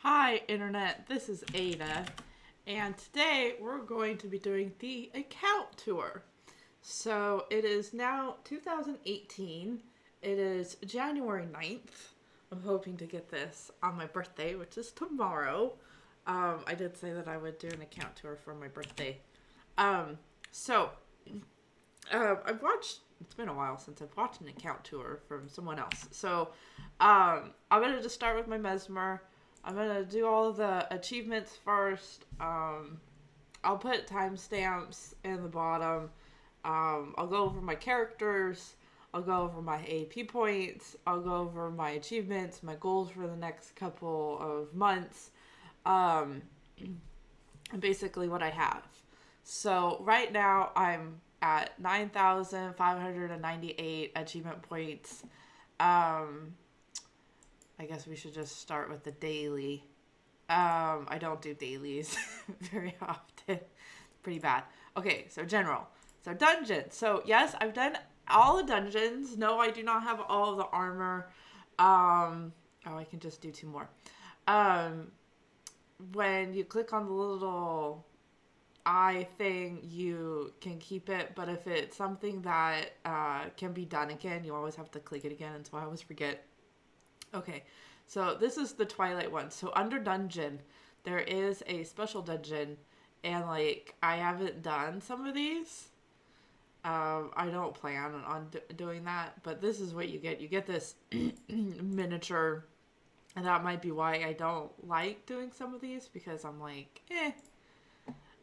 Hi Internet, this is Aidda, and today we're going to be doing the account tour. So it is now 2018, it is January 9th. I'm hoping to get this on my birthday, which is tomorrow. I did say that I would do an account tour for my birthday. Um, so, I've watched, it's been a while since I've watched an account tour from someone else. So, I'm going to just start with my Mesmer. I'm going to do all of the achievements first. I'll put timestamps in the bottom. I'll go over my characters. I'll go over my AP points. I'll go over my achievements, my goals for the next couple of months. And basically what I have. So right now I'm at 9,598 achievement points. I guess we should just start with the daily. I don't do dailies very often. Pretty bad. Okay, so general. So dungeons. So yes, I've done all the dungeons. No, I do not have all of the armor. Oh, I can just do two more. When you click on the little eye thing, you can keep it, but if it's something that can be done again, you always have to click it again, and so I always forget. Okay, so this is the Twilight one. So under dungeon, there is a special dungeon, and like I haven't done some of these. I don't plan on doing that, but this is what you get. You get this miniature, and that might be why I don't like doing some of these, because I'm like, eh.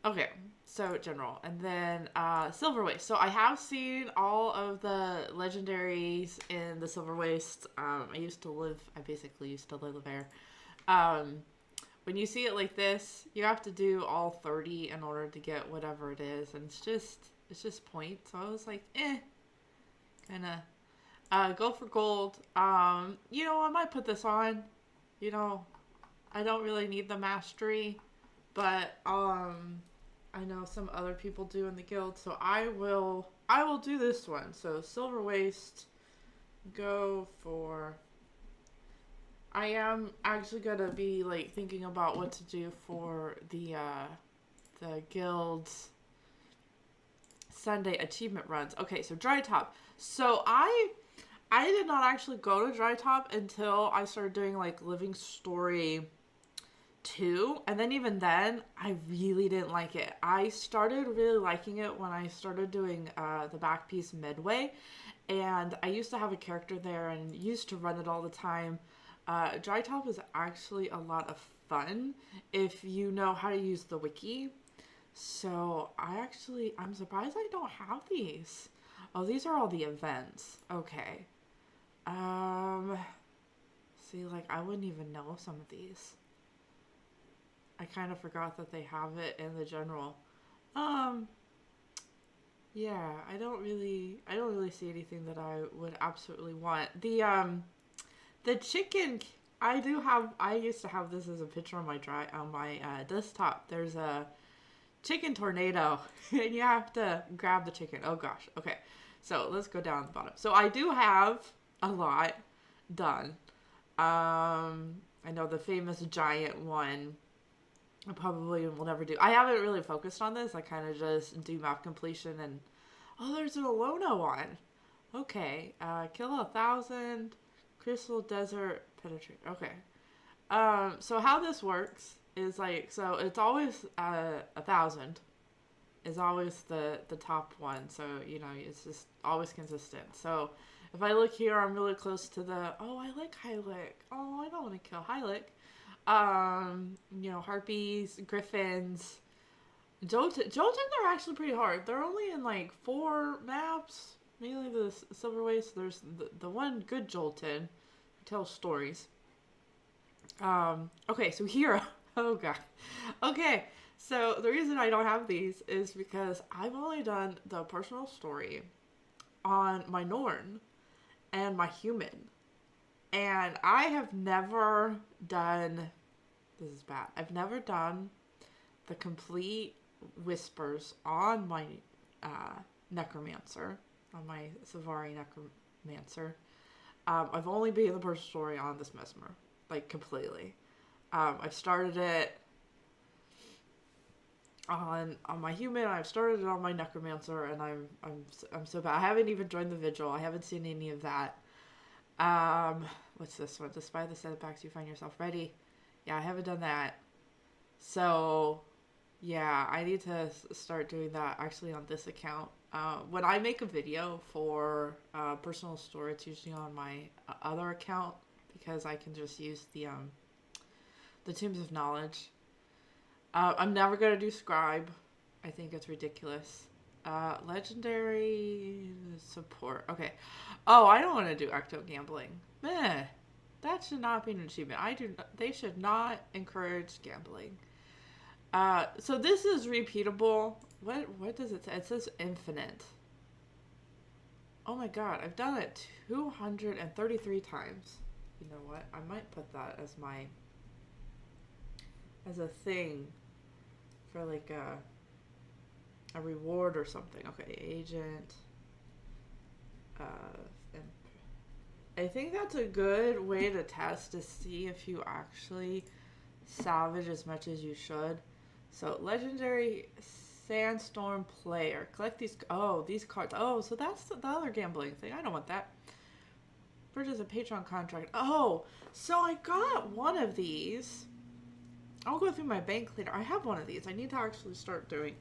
Okay, so general. And then Silver Waste. So I have seen all of the legendaries in the Silver Waste. I basically used to live there. When you see it like this, you have to do all 30 in order to get whatever it is. And it's just points. So I was like, kind of go for gold. I might put this on. I don't really need the mastery, but I know some other people do in the guild, so I will do this one. So Silver Waste, go for. I am actually gonna be like thinking about what to do for the guild's Sunday achievement runs. Okay, so Dry Top. So I did not actually go to Dry Top until I started doing like Living Story 2, and then even then I really didn't like it. I started really liking it when I started doing the Backpiece Midway, and I used to have a character there and used to run it all the time. Dry Top is actually a lot of fun if you know how to use the wiki. So I'm surprised I don't have these. Oh, these are all the events. Okay. See, like I wouldn't even know some of these. I kind of forgot that they have it in the general. Yeah, I don't really see anything that I would absolutely want. The chicken, I used to have this as a picture on my desktop. There's a chicken tornado, and you have to grab the chicken. Oh gosh. Okay. So let's go down the bottom. So I do have a lot done. I know the famous giant one I probably will never do. I haven't really focused on this. I kind of just do map completion and... Oh, there's an Alona one. Okay. Kill 1,000. Crystal Desert Penetrate. Okay. So how this works is like... So it's always 1,000 is always the top one. So, it's just always consistent. So if I look here, I'm really close to the... Oh, I like Hylic. Oh, I don't want to kill Hylic. Harpies, griffins, Jolton are actually pretty hard. They're only in like 4 maps, mainly the Silver Waste. There's the one good Jolton who tells stories. Okay, so Hero. Oh god. Okay, so the reason I don't have these is because I've only done the personal story on my Norn and my human. And I have never done... This is bad. I've never done the complete whispers on my necromancer, on my sylvari necromancer. I've only been in the personal story on this Mesmer, like completely. I've started it on my human. I've started it on my necromancer, and I'm so bad. I haven't even joined the vigil. I haven't seen any of that. What's this one? Despite the setbacks, you find yourself ready. Yeah, I haven't done that. So, yeah, I need to start doing that actually on this account. When I make a video for personal store, it's usually on my other account because I can just use the Tombs of Knowledge. I'm never gonna do Scribe. I think it's ridiculous. Legendary support. Okay. Oh, I don't want to do ecto gambling. Meh. That should not be an achievement. They should not encourage gambling. So this is repeatable. What does it say? It says infinite. Oh my god, I've done it 233 times. You know what? I might put that as a thing for like a reward or something. Okay, agent. I think that's a good way to test to see if you actually salvage as much as you should. So, legendary sandstorm player. Collect these. Oh, these cards. Oh, so that's the other gambling thing. I don't want that. Purchase a Patreon contract. Oh, so I got one of these. I'll go through my bank later. I have one of these. I need to actually start doing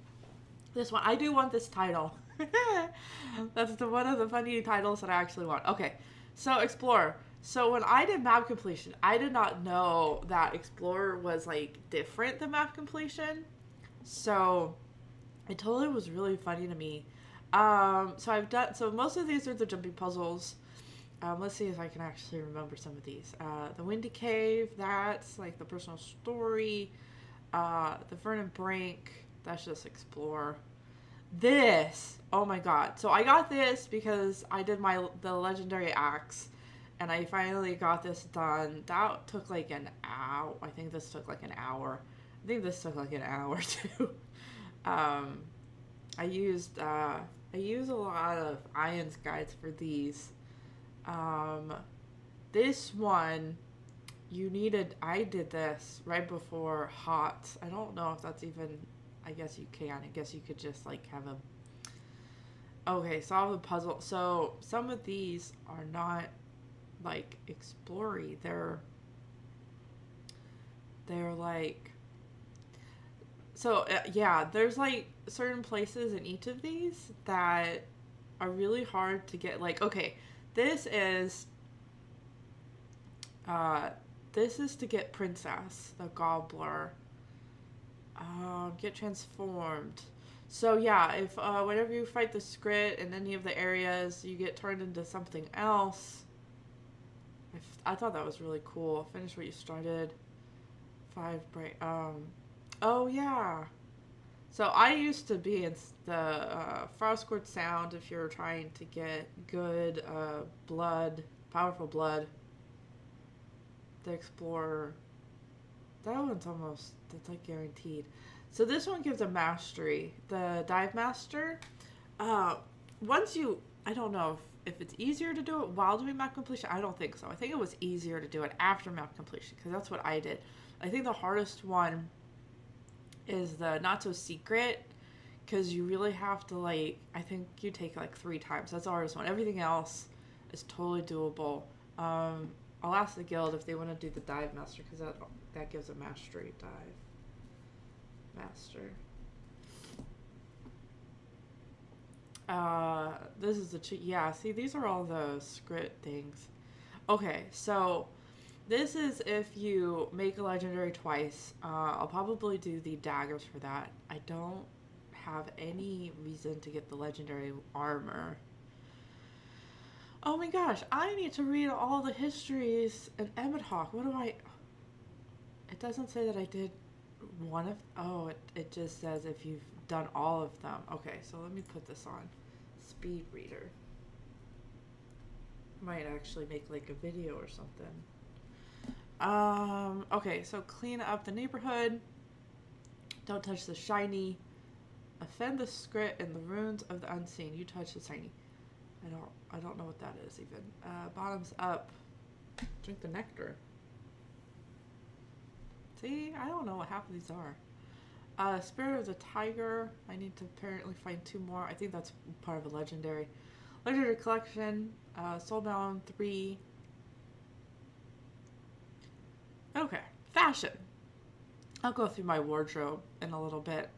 this one. I do want this title. That's one of the funny titles that I actually want. Okay, so Explorer. So when I did map completion, I did not know that Explorer was like different than map completion. So it totally was really funny to me. So most of these are the jumping puzzles. Let's see if I can actually remember some of these. The Windy Cave, that's like the personal story. The Vernon Brink, that's just explore. This, oh my god. So I got this because I did the legendary axe, and I finally got this done. That took like an hour. I think this took like an hour. I think this took like an hour too. I use a lot of Ions guides for these. This one, I did this right before HOTS. I don't know if that's even, I guess you can. I guess you could just like have okay, solve the puzzle. So some of these are not like explory. They're like, so yeah, there's like certain places in each of these that are really hard to get. Like, okay, this is to get Princess, the Gobbler. Get transformed. So yeah, if whenever you fight the Skrit in any of the areas, you get turned into something else. I thought that was really cool. Finish what you started. 5 break. Oh yeah. So I used to be in the Frostcourt Sound if you're trying to get good blood, powerful blood. The Explorer. That one's that's like guaranteed. So this one gives a mastery. The Dive Master. I don't know if it's easier to do it while doing map completion. I don't think so. I think it was easier to do it after map completion because that's what I did. I think the hardest one is the Not So Secret because you really have to I think you take like 3 times. That's the hardest one. Everything else is totally doable. I'll ask the guild if they want to do the Dive Master because that gives a mastery. Dive Master. This is yeah, see, these are all the script things. Okay, so this is if you make a legendary twice. I'll probably do the daggers for that. I don't have any reason to get the legendary armor. Oh my gosh, I need to read all the histories in Emmett Hawk. It doesn't say that I did one of, it just says if you've done all of them. Okay, so let me put this on. Speed reader. Might actually make like a video or something. Okay, so clean up the neighborhood. Don't touch the shiny. Offend the Skrit and the runes of the unseen. You touch the shiny. I don't know what that is even. Bottoms up. Drink the nectar. See, I don't know what half of these are. Spirit of the Tiger. I need to apparently find 2 more. I think that's part of a legendary. Legendary collection. Soulbound 3. Okay. Fashion. I'll go through my wardrobe in a little bit.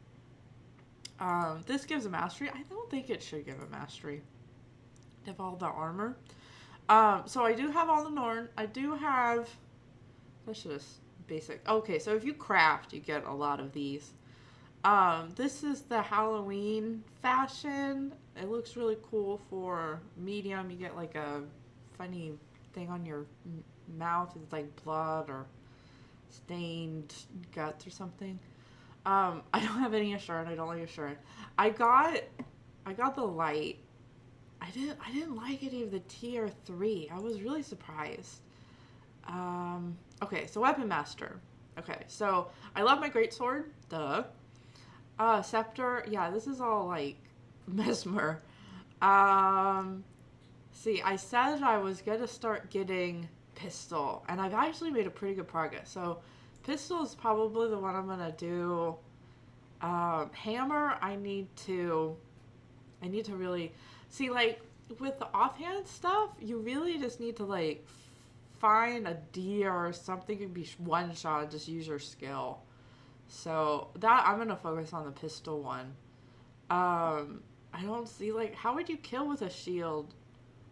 This gives a mastery. I don't think it should give a mastery. They have all the armor. So I do have all the norn. I do have... That's just basic. Okay, so if you craft, you get a lot of these. This is the Halloween fashion. It looks really cool for medium. You get like a funny thing on your mouth. It's like blood or stained guts or something. I don't have any assurance. I don't like assurance. I got the light. I didn't like any of the tier 3. I was really surprised. Okay, so weapon master. Okay, so I love my greatsword. Duh. Scepter. Yeah, this is all like mesmer. See, I said I was gonna start getting pistol, and I've actually made a pretty good progress. So pistol is probably the one I'm gonna do. Hammer, I need to really see, like with the offhand stuff, you really just need to like find a deer or something you can be one shot and just use your skill. So that I'm gonna focus on the pistol one. I don't see, like, how would you kill with a shield?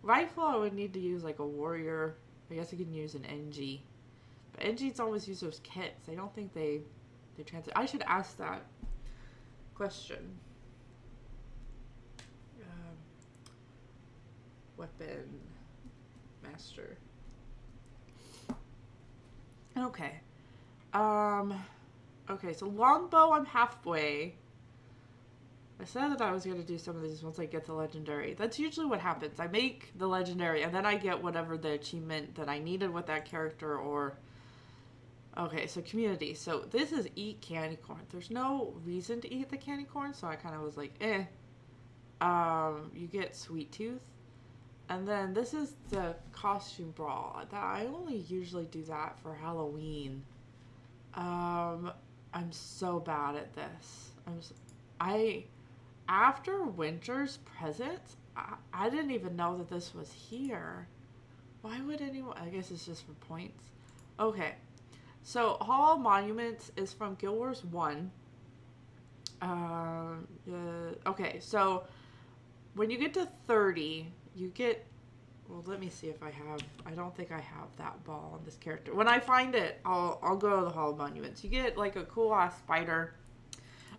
Rifle, I would need to use like a warrior. I guess I can use an NG. But NGs always use those kits. I don't think they translate. I should ask that question. Weapon master. Okay. Okay, so longbow, I'm halfway. I said that I was going to do some of these once I get the legendary. That's usually what happens. I make the legendary, and then I get whatever the achievement that I needed with that character, or... Okay, so community. So this is eat candy corn. There's no reason to eat the candy corn, so I kind of was like, eh. You get sweet tooth. And then this is the costume brawl. I only usually do that for Halloween. I'm so bad at this. After Winter's Presents, I didn't even know that this was here. Why would anyone... I guess it's just for points. Okay. So, Hall of Monuments is from Guild Wars 1. Okay, so when you get to 30, you get... Well, let me see if I have... I don't think I have that ball on this character. When I find it, I'll go to the Hall of Monuments. You get, like, a cool-ass spider.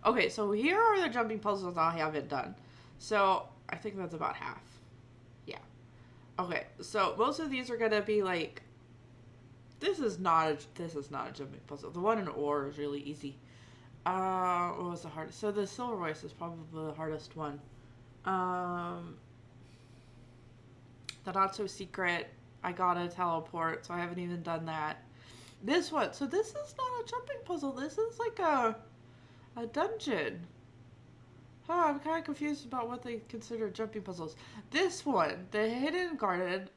Okay, so here are the jumping puzzles I haven't done. So, I think that's about half. Yeah. Okay, so most of these are going to be, like... This is not a jumping puzzle. The one in Aurora is really easy. What was the hardest? So the sylvari is probably the hardest one. The not so secret. I gotta teleport, so I haven't even done that. This one. So this is not a jumping puzzle. This is like a dungeon. Huh, I'm kind of confused about what they consider jumping puzzles. This one, the hidden garden.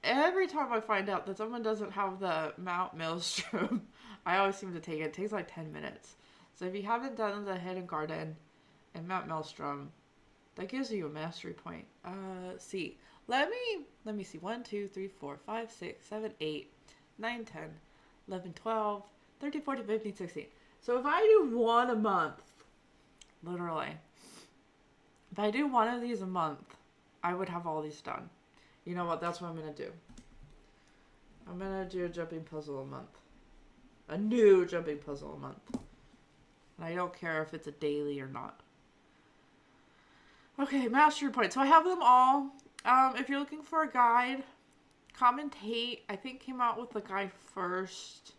Every time I find out that someone doesn't have the Mount Maelstrom, I always seem to take it. It takes like 10 minutes. So if you haven't done the Hidden Garden and Mount Maelstrom, that gives you a mastery point. See. Let me see. 1, 2, 3, 4, 5, 6, 7, 8, 9, 10, 11, 12, 13, 14, 15, 16. So if I do one a month, literally, if I do one of these a month, I would have all these done. You know what? That's what I'm going to do. I'm going to do a jumping puzzle a month. A new jumping puzzle a month. And I don't care if it's a daily or not. Okay, mastery points. So I have them all. If you're looking for a guide, Commentate, I think, came out with the guide first.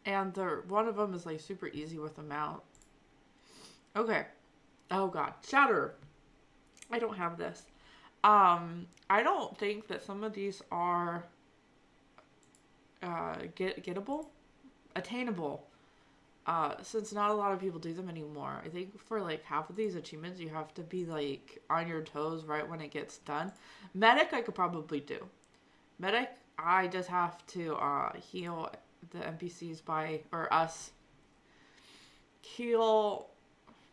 And one of them is like super easy with the mount. Okay. Oh god. Shatter. I don't have this. I don't think that some of these are gettable? Attainable. Since not a lot of people do them anymore. I think for like half of these achievements you have to be like on your toes right when it gets done. Medic I could probably do. Medic I just have to heal the NPCs by, or us,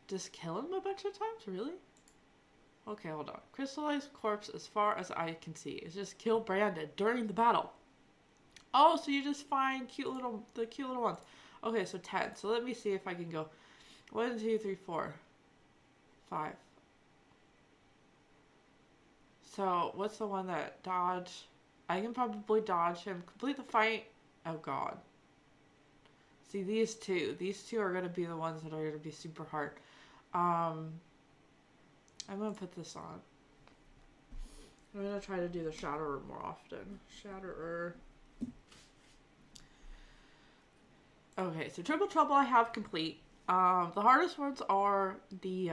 just kill him a bunch of times? Really? Okay, hold on. Crystallized corpse as far as I can see. It's just kill Brandon during the battle. Oh, so you just find the cute little ones. Okay, so 10. So let me see if I can go 1, 2, 3, 4, 5. So what's the one that dodge? I can probably dodge him. Complete the fight. Oh god. See, these two. These two are going to be the ones that are going to be super hard. I'm going to put this on. I'm going to try to do the Shatterer more often. Shatterer. Okay, so Triple Trouble I have complete. The hardest ones are the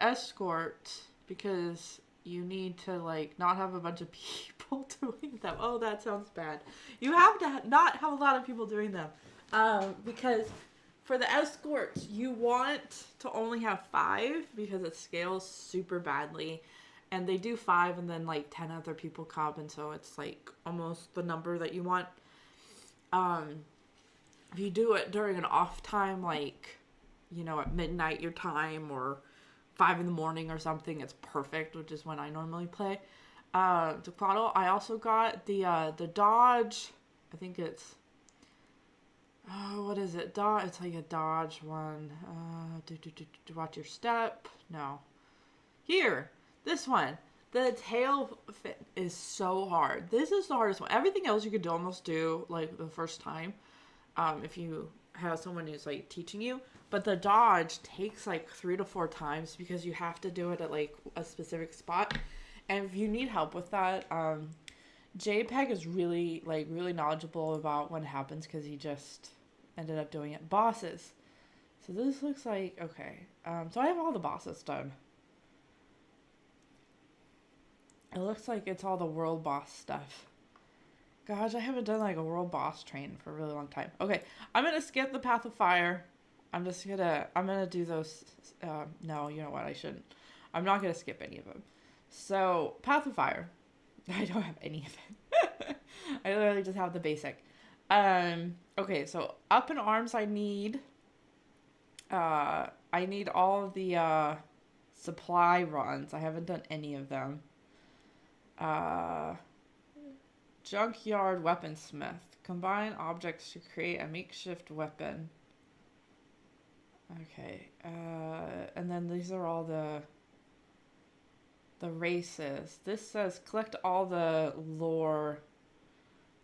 escort, because you need to, like, not have a bunch of people doing them. Oh, that sounds bad. You have to not have a lot of people doing them. Because for the escorts, you want to only have 5 because it scales super badly. And they do 5 and then, like, 10 other people come, and so it's, like, almost the number that you want. If you do it during an off time, like, you know, at midnight your time, or 5 in the morning or something, it's perfect, which is when I normally play. Ducado, I also got the dodge. I think it's, what is it? It's like a dodge one. Watch your step. No. Here, this one. The tail fit is so hard. This is the hardest one. Everything else you could almost do, like, the first time, if you have someone who's, like, teaching you. But the dodge takes, like, 3 to 4 times because you have to do it at, like, a specific spot. And if you need help with that, JPEG is really, like, really knowledgeable about what happens because he just ended up doing it. Bosses. So this looks like, okay. So I have all the bosses done. It looks like it's all the world boss stuff. Gosh, I haven't done, like, a world boss train for a really long time. Okay, I'm gonna skip the Path of Fire. I'm gonna do those, no, you know what, I shouldn't. I'm not gonna skip any of them. So, Path of Fire. I don't have any of it. I literally just have the basic. Okay, so up in arms I need all of the, supply runs. I haven't done any of them. Junkyard weaponsmith. Combine objects to create a makeshift weapon. Okay. And then these are all the races. This says collect all the lore.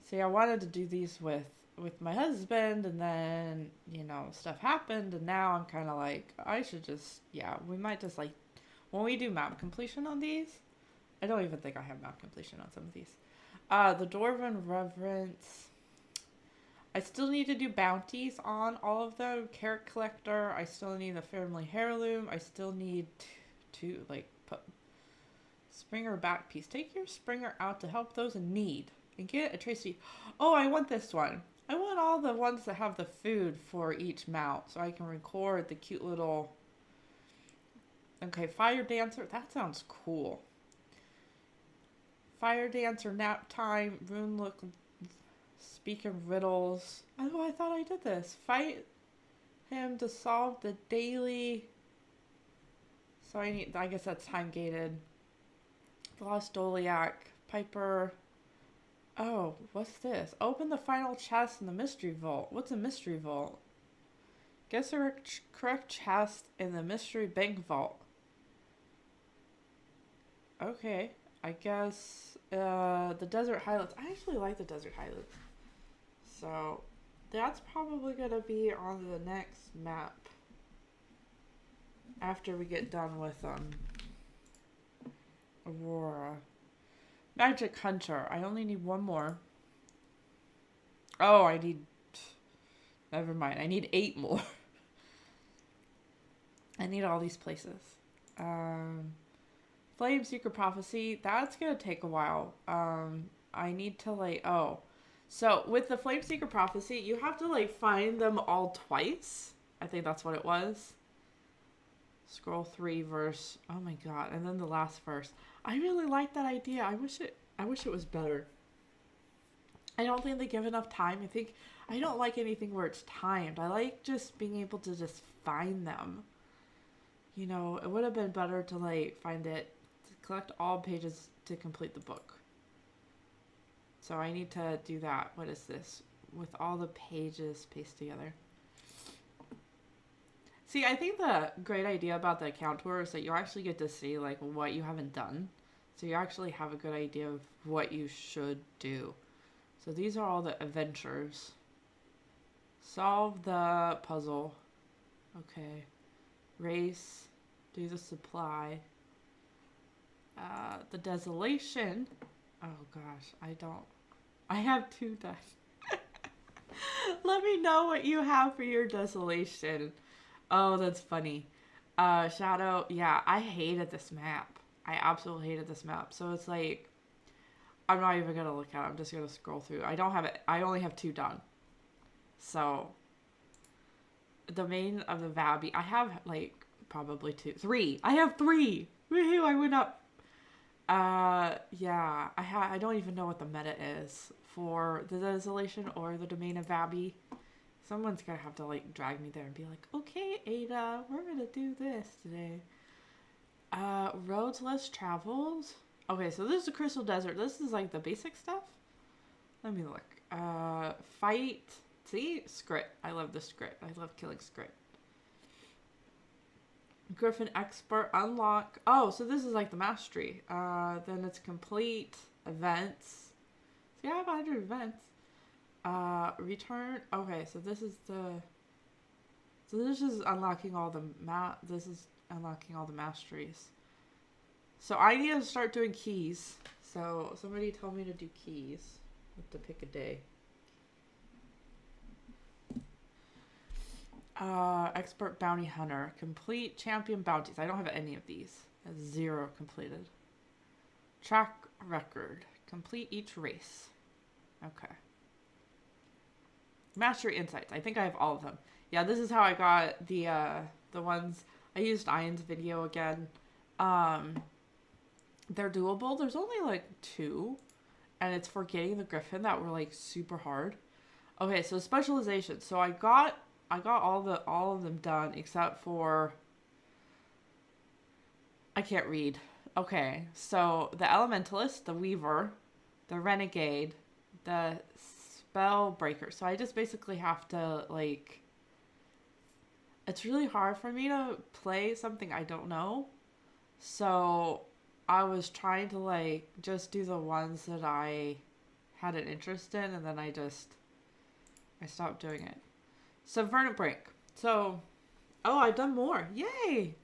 See, I wanted to do these with my husband, and then, you know, stuff happened, and now I'm kind of like, I should just, yeah, we might just, like, when we do map completion on these, I don't even think I have map completion on some of these. The Dwarven Reverence. I still need to do bounties on all of them. Carrot Collector. I still need the Family Heirloom. I still need to, like, put Springer Backpiece. Take your Springer out to help those in need. And get a Tracy. Oh, I want this one. I want all the ones that have the food for each mount, so I can record the cute little... Okay, Fire Dancer. That sounds cool. Fire Dancer, Nap Time, Rune Look, Speak in Riddles. Oh, I thought I did this. Fight him to solve the daily... So I guess that's time gated. Lost Doliac, Piper... Oh, what's this? Open the final chest in the mystery vault. What's a mystery vault? Guess the correct chest in the mystery bank vault. Okay, I guess the desert highlands. I actually like the desert highlands. So that's probably gonna be on the next map after we get done with Aurora. Magic Hunter. I only need one more. Oh, I need... Never mind. I need 8 more. I need all these places. Flame Secret Prophecy. That's going to take a while. I need to, like... Oh. So, with the Flame Secret Prophecy, you have to, like, find them all twice. I think that's what it was. Scroll 3 verse. Oh my god. And then the last verse. I really like that idea. I wish it was better. I don't think they give enough time. I don't like anything where it's timed. I like just being able to just find them. You know, it would have been better to like find it, to collect all pages to complete the book. So I need to do that. What is this? With all the pages pasted together. See, I think the great idea about the account tour is that you actually get to see like what you haven't done. So you actually have a good idea of what you should do. So these are all the adventures. Solve the puzzle. Okay. Race. Do the supply. The desolation. Oh gosh, I have 2 done. Let me know what you have for your desolation. Oh, that's funny. Shadow. Yeah, I hated this map. I absolutely hated this map. So it's like, I'm not even going to look at it. I'm just going to scroll through. I don't have it. I only have 2 done. So, Domain of the Vabby. I have like probably 3. I have 3. Woohoo, I went up. Yeah, I don't even know what the meta is for the Desolation or the Domain of Vabby. Someone's gonna have to like drag me there and be like, okay, Aidda, we're gonna do this today. Roads less traveled. Okay, so this is the Crystal Desert. This is like the basic stuff. Let me look. Fight. See? Script. I love the script. I love killing script. Griffin Expert. Unlock. Oh, so this is like the mastery. Then it's complete. Events. See, I have 100 events. Return. Okay, so this is the... So this is unlocking all the this is unlocking all the masteries. So I need to start doing keys. So somebody told me to do keys. I have to pick a day. Expert Bounty Hunter. Complete Champion Bounties. I don't have any of these. 0 completed. Track Record. Complete each race. Okay. Mastery Insights. I think I have all of them. Yeah, this is how I got the ones. I used Ian's video again. They're doable. There's only like 2. And it's for getting the Griffin that were like super hard. Okay, so specialization. So I got all of them done except for, I can't read. Okay, so the Elementalist, the Weaver, the Renegade, the Spellbreaker. So I just basically have to like, it's really hard for me to play something I don't know. So I was trying to like just do the ones that I had an interest in, and then I stopped doing it. So Verdant Brink. So, oh, I've done more. Yay!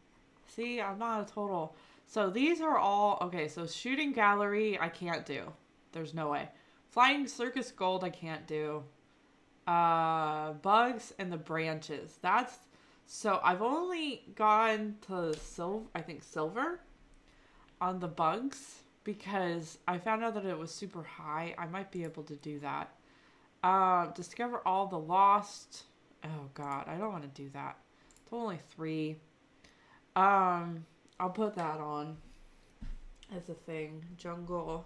See, I'm not a total. So these are all, okay, so Shooting Gallery, I can't do. There's no way. Flying Circus Gold, I can't do. Bugs and the Branches. So I've only gone to silver on the bugs because I found out that it was super high. I might be able to do that. Discover all the lost. Oh god, I don't want to do that. It's only 3. I'll put that on as a thing. Jungle.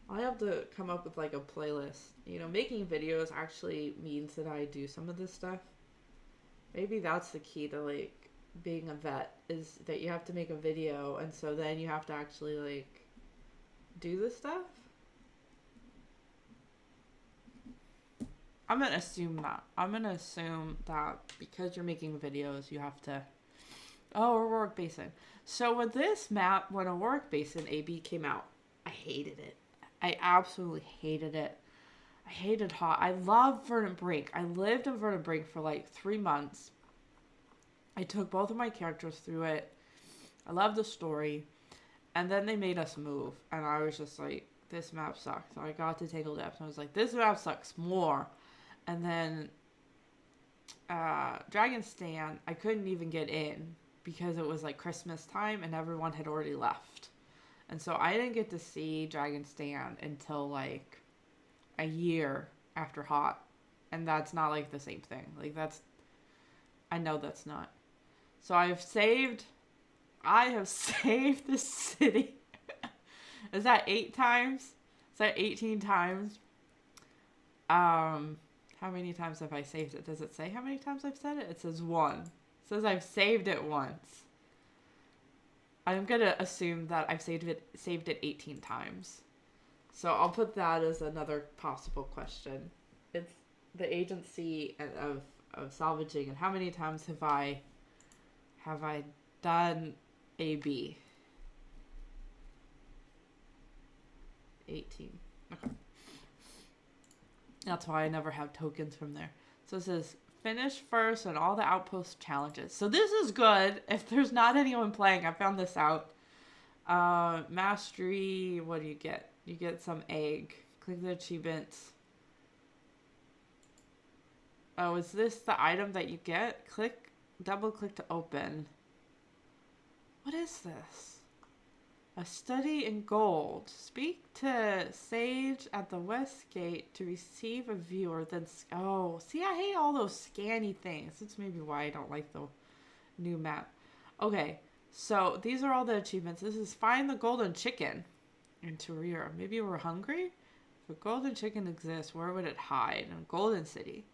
I have to come up with like a playlist. You know, making videos actually means that I do some of this stuff. Maybe that's the key to like being a vet, is that you have to make a video, and so then you have to actually like do this stuff. I'm going to assume that. I'm going to assume that because you're making videos, you have to... Oh, Aurora Basin. So with this map, when Aurora Basin AB came out, I hated it. I absolutely hated it. I hated Hot. I love Verdant Brink. I lived in Verdant Brink for like 3 months. I took both of my characters through it. I loved the story. And then they made us move. And I was just like, this map sucks. So I got to Tangled Depths and I was like, this map sucks more. And then Dragon's Stand, I couldn't even get in because it was like Christmas time and everyone had already left. And so I didn't get to see Dragon's Stand until like a year after Hot. And that's not like the same thing. Like I know that's not. So I have saved the city. Is that 8 times? So 18 times. How many times have I saved it? Does it say how many times I've said it? It says 1. It says I've saved it once. I'm gonna assume that I've saved it 18 times. So I'll put that as another possible question. It's the agency of salvaging, and how many times have I done AB? 18. Okay. That's why I never have tokens from there. So it says finish first on all the outpost challenges. So this is good if there's not anyone playing. I found this out. Mastery, what do you get? You get some egg. Click the achievements. Oh, is this the item that you get? Double click to open. What is this? A study in gold. Speak to Sage at the west gate to receive a view or then... Oh, see, I hate all those scanny things. That's maybe why I don't like the new map. Okay, so these are all the achievements. This is find the golden chicken in Aurora. Maybe we're hungry? If a golden chicken exists, where would it hide? In a golden city.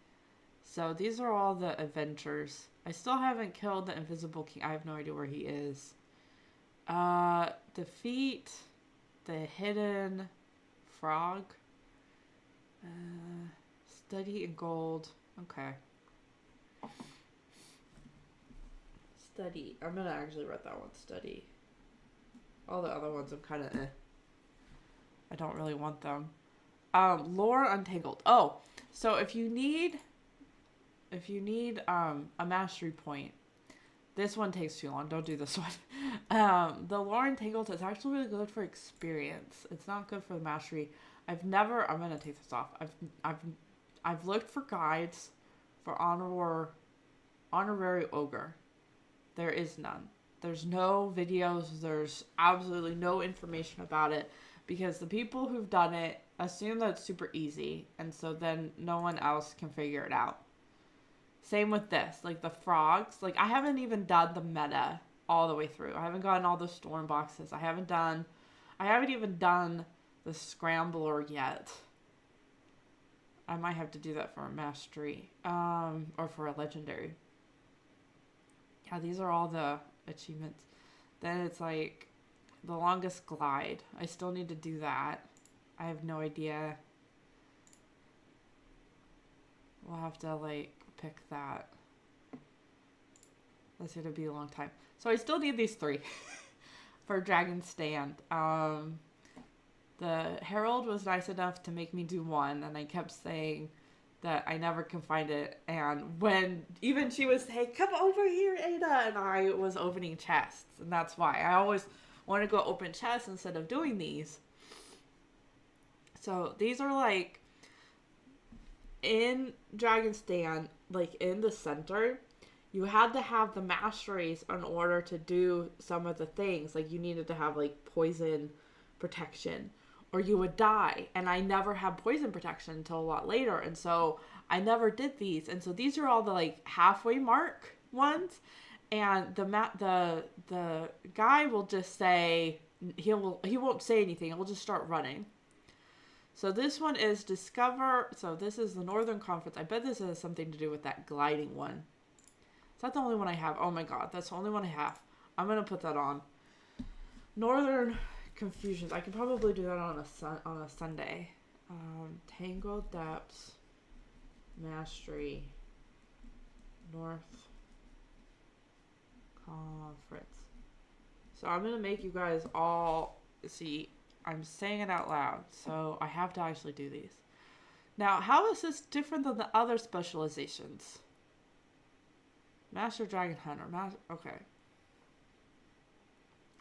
So these are all the adventures. I still haven't killed the invisible king. I have no idea where he is. Defeat the hidden frog. Study in gold. Okay. Study. I'm gonna actually write that one. Study. All the other ones I'm kind of I don't really want them. Lore Untangled. Oh, so if you need a mastery point, this one takes too long. Don't do this one. The Lore Untangled is actually really good for experience. It's not good for the mastery. I'm gonna take this off. I've looked for guides for honorary ogre. There is none. There's no videos. There's absolutely no information about it because the people who've done it assume that it's super easy, and so then no one else can figure it out. Same with this, like the frogs. Like I haven't even done the meta all the way through. I haven't gotten all the storm boxes. I haven't even done the scrambler yet. I might have to do that for a mastery, or for a legendary. Yeah, these are all the achievements. Then it's like the longest glide. I still need to do that. I have no idea. We'll have to like pick that. That's gonna be a long time. So I still need these 3 for Dragon Stand. The Herald was nice enough to make me do 1, and I kept saying that I never can find it. And when even she was saying, "Come over here, Aidda," and I was opening chests, and that's why I always want to go open chests instead of doing these. So these are like in Dragon Stand, like in the center, you had to have the masteries in order to do some of the things. Like you needed to have like poison protection or you would die. And I never had poison protection until a lot later. And so I never did these. And so these are all the like halfway mark ones. And the guy will just say, he won't say anything. He'll just start running. So this one is discover. So this is the Northern Conference. I bet this has something to do with that gliding one. Is that the only one I have? Oh my god, that's the only one I have. I'm going to put that on. Northern Confusions. I can probably do that on a Sunday. Tangled Depths. Mastery. North Conference. So I'm going to make you guys all see. I'm saying it out loud, so I have to actually do these. Now, how is this different than the other specializations? Master Dragon Hunter. Okay.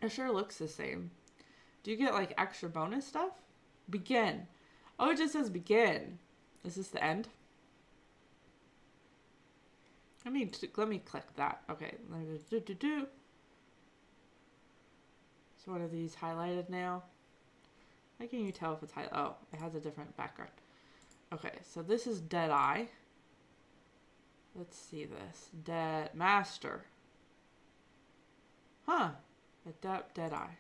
It sure looks the same. Do you get, like, extra bonus stuff? Begin. Oh, it just says begin. Is this the end? Let me click that. Okay. So what are these highlighted now? How can you tell if it's highlighted? Oh, it has a different background. Okay, so this is Deadeye. Let's see this. Dead Master. Huh. Adept Deadeye.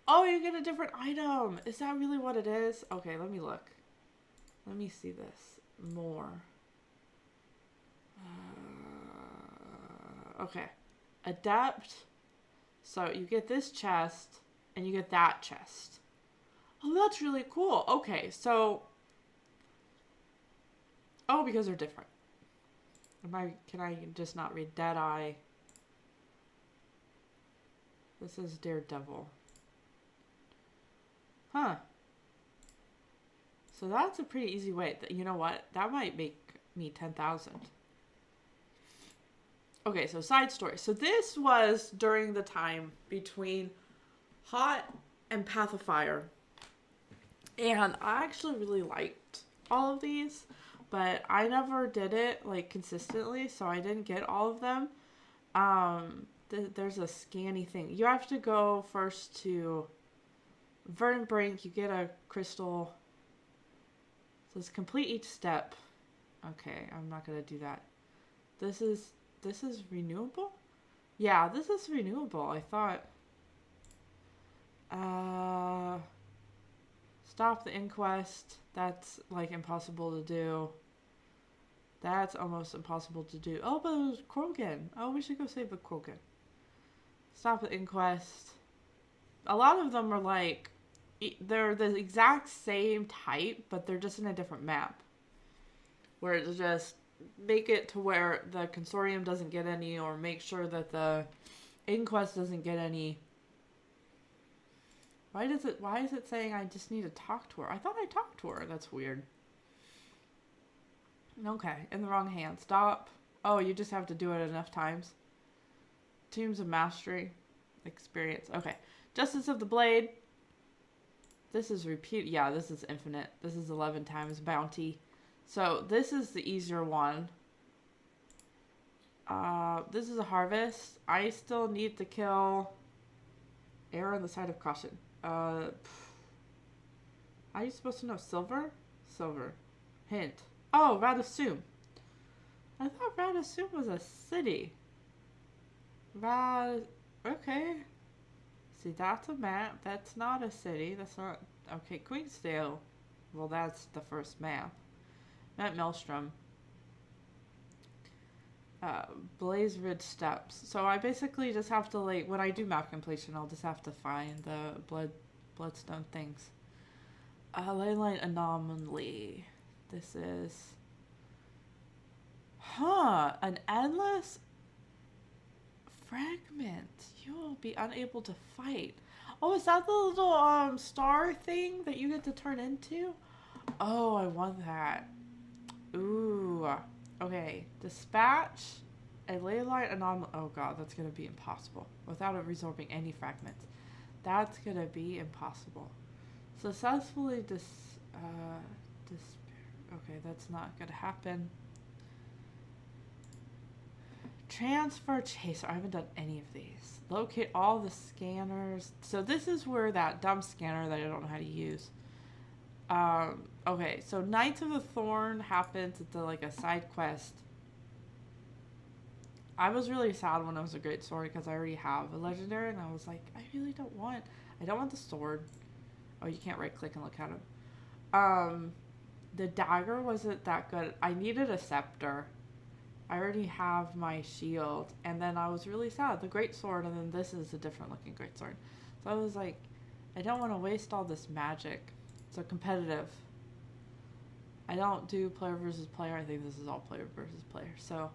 Oh, you get a different item. Is that really what it is? Okay, let me look. Let me see this more. Okay. Adept. So you get this chest and you get that chest. Oh, that's really cool. Okay, so... Oh, because they're different. Can I just not read Deadeye? This is Daredevil. Huh. So that's a pretty easy way. You know what? That might make me 10,000. Okay, so side story. So this was during the time between Hot and Path of Fire. And I actually really liked all of these, but I never did it like consistently, so I didn't get all of them. There's a scanny thing. You have to go first to Verdant Brink. You get a crystal. So it's complete each step. Okay, I'm not gonna do that. This is renewable? Yeah, this is renewable. I thought. Stop the inquest. That's like impossible to do. That's almost impossible to do. Oh, but it was Krogan. Oh, we should go save the Krogan. Stop the inquest. A lot of them are like, they're the exact same type, but they're just in a different map. Where it's just make it to where the consortium doesn't get any, or make sure that the inquest doesn't get any. Why is it saying I just need to talk to her? I thought I talked to her. That's weird. Okay, in the wrong hand. Stop. Oh, you just have to do it enough times. Tombs of Mastery. Experience. Okay. Justice of the Blade. This is repeat. Yeah, this is infinite. This is 11 times bounty. So this is the easier one. This is a harvest. I still need to kill error on the side of caution. How are you supposed to know? Silver? Silver. Hint. Oh, Radasum. I thought Radasum was a city. Okay. See, that's a map. That's not a city. That's not... Okay, Queensdale. Well, that's the first map. Mount Maelstrom. Blaze Ridge Steps. So I basically just have to, like, when I do map completion, I'll just have to find the bloodstone things. Leyline Anomaly. This is... Huh. An endless fragment. You will be unable to fight. Oh, is that the little star thing that you get to turn into? Oh, I want that. Ooh. Okay. Dispatch a leyline anomaly. Oh god, that's gonna be impossible. Without it resorbing any fragments. That's gonna be impossible. Successfully okay, that's not gonna happen. Transfer chaser. I haven't done any of these. Locate all the scanners. So this is where that dumb scanner that I don't know how to use. Okay, so Knights of the Thorn happens at like a side quest. I was really sad when it was a great sword because I already have a legendary, and I was like, I really don't want. I don't want the sword. Oh, you can't right click and look at him. The dagger wasn't that good. I needed a scepter. I already have my shield, and then I was really sad. The great sword, and then this is a different looking great sword. So I was like, I don't want to waste all this magic. So competitive. I don't do player versus player. I think this is all player versus player. So,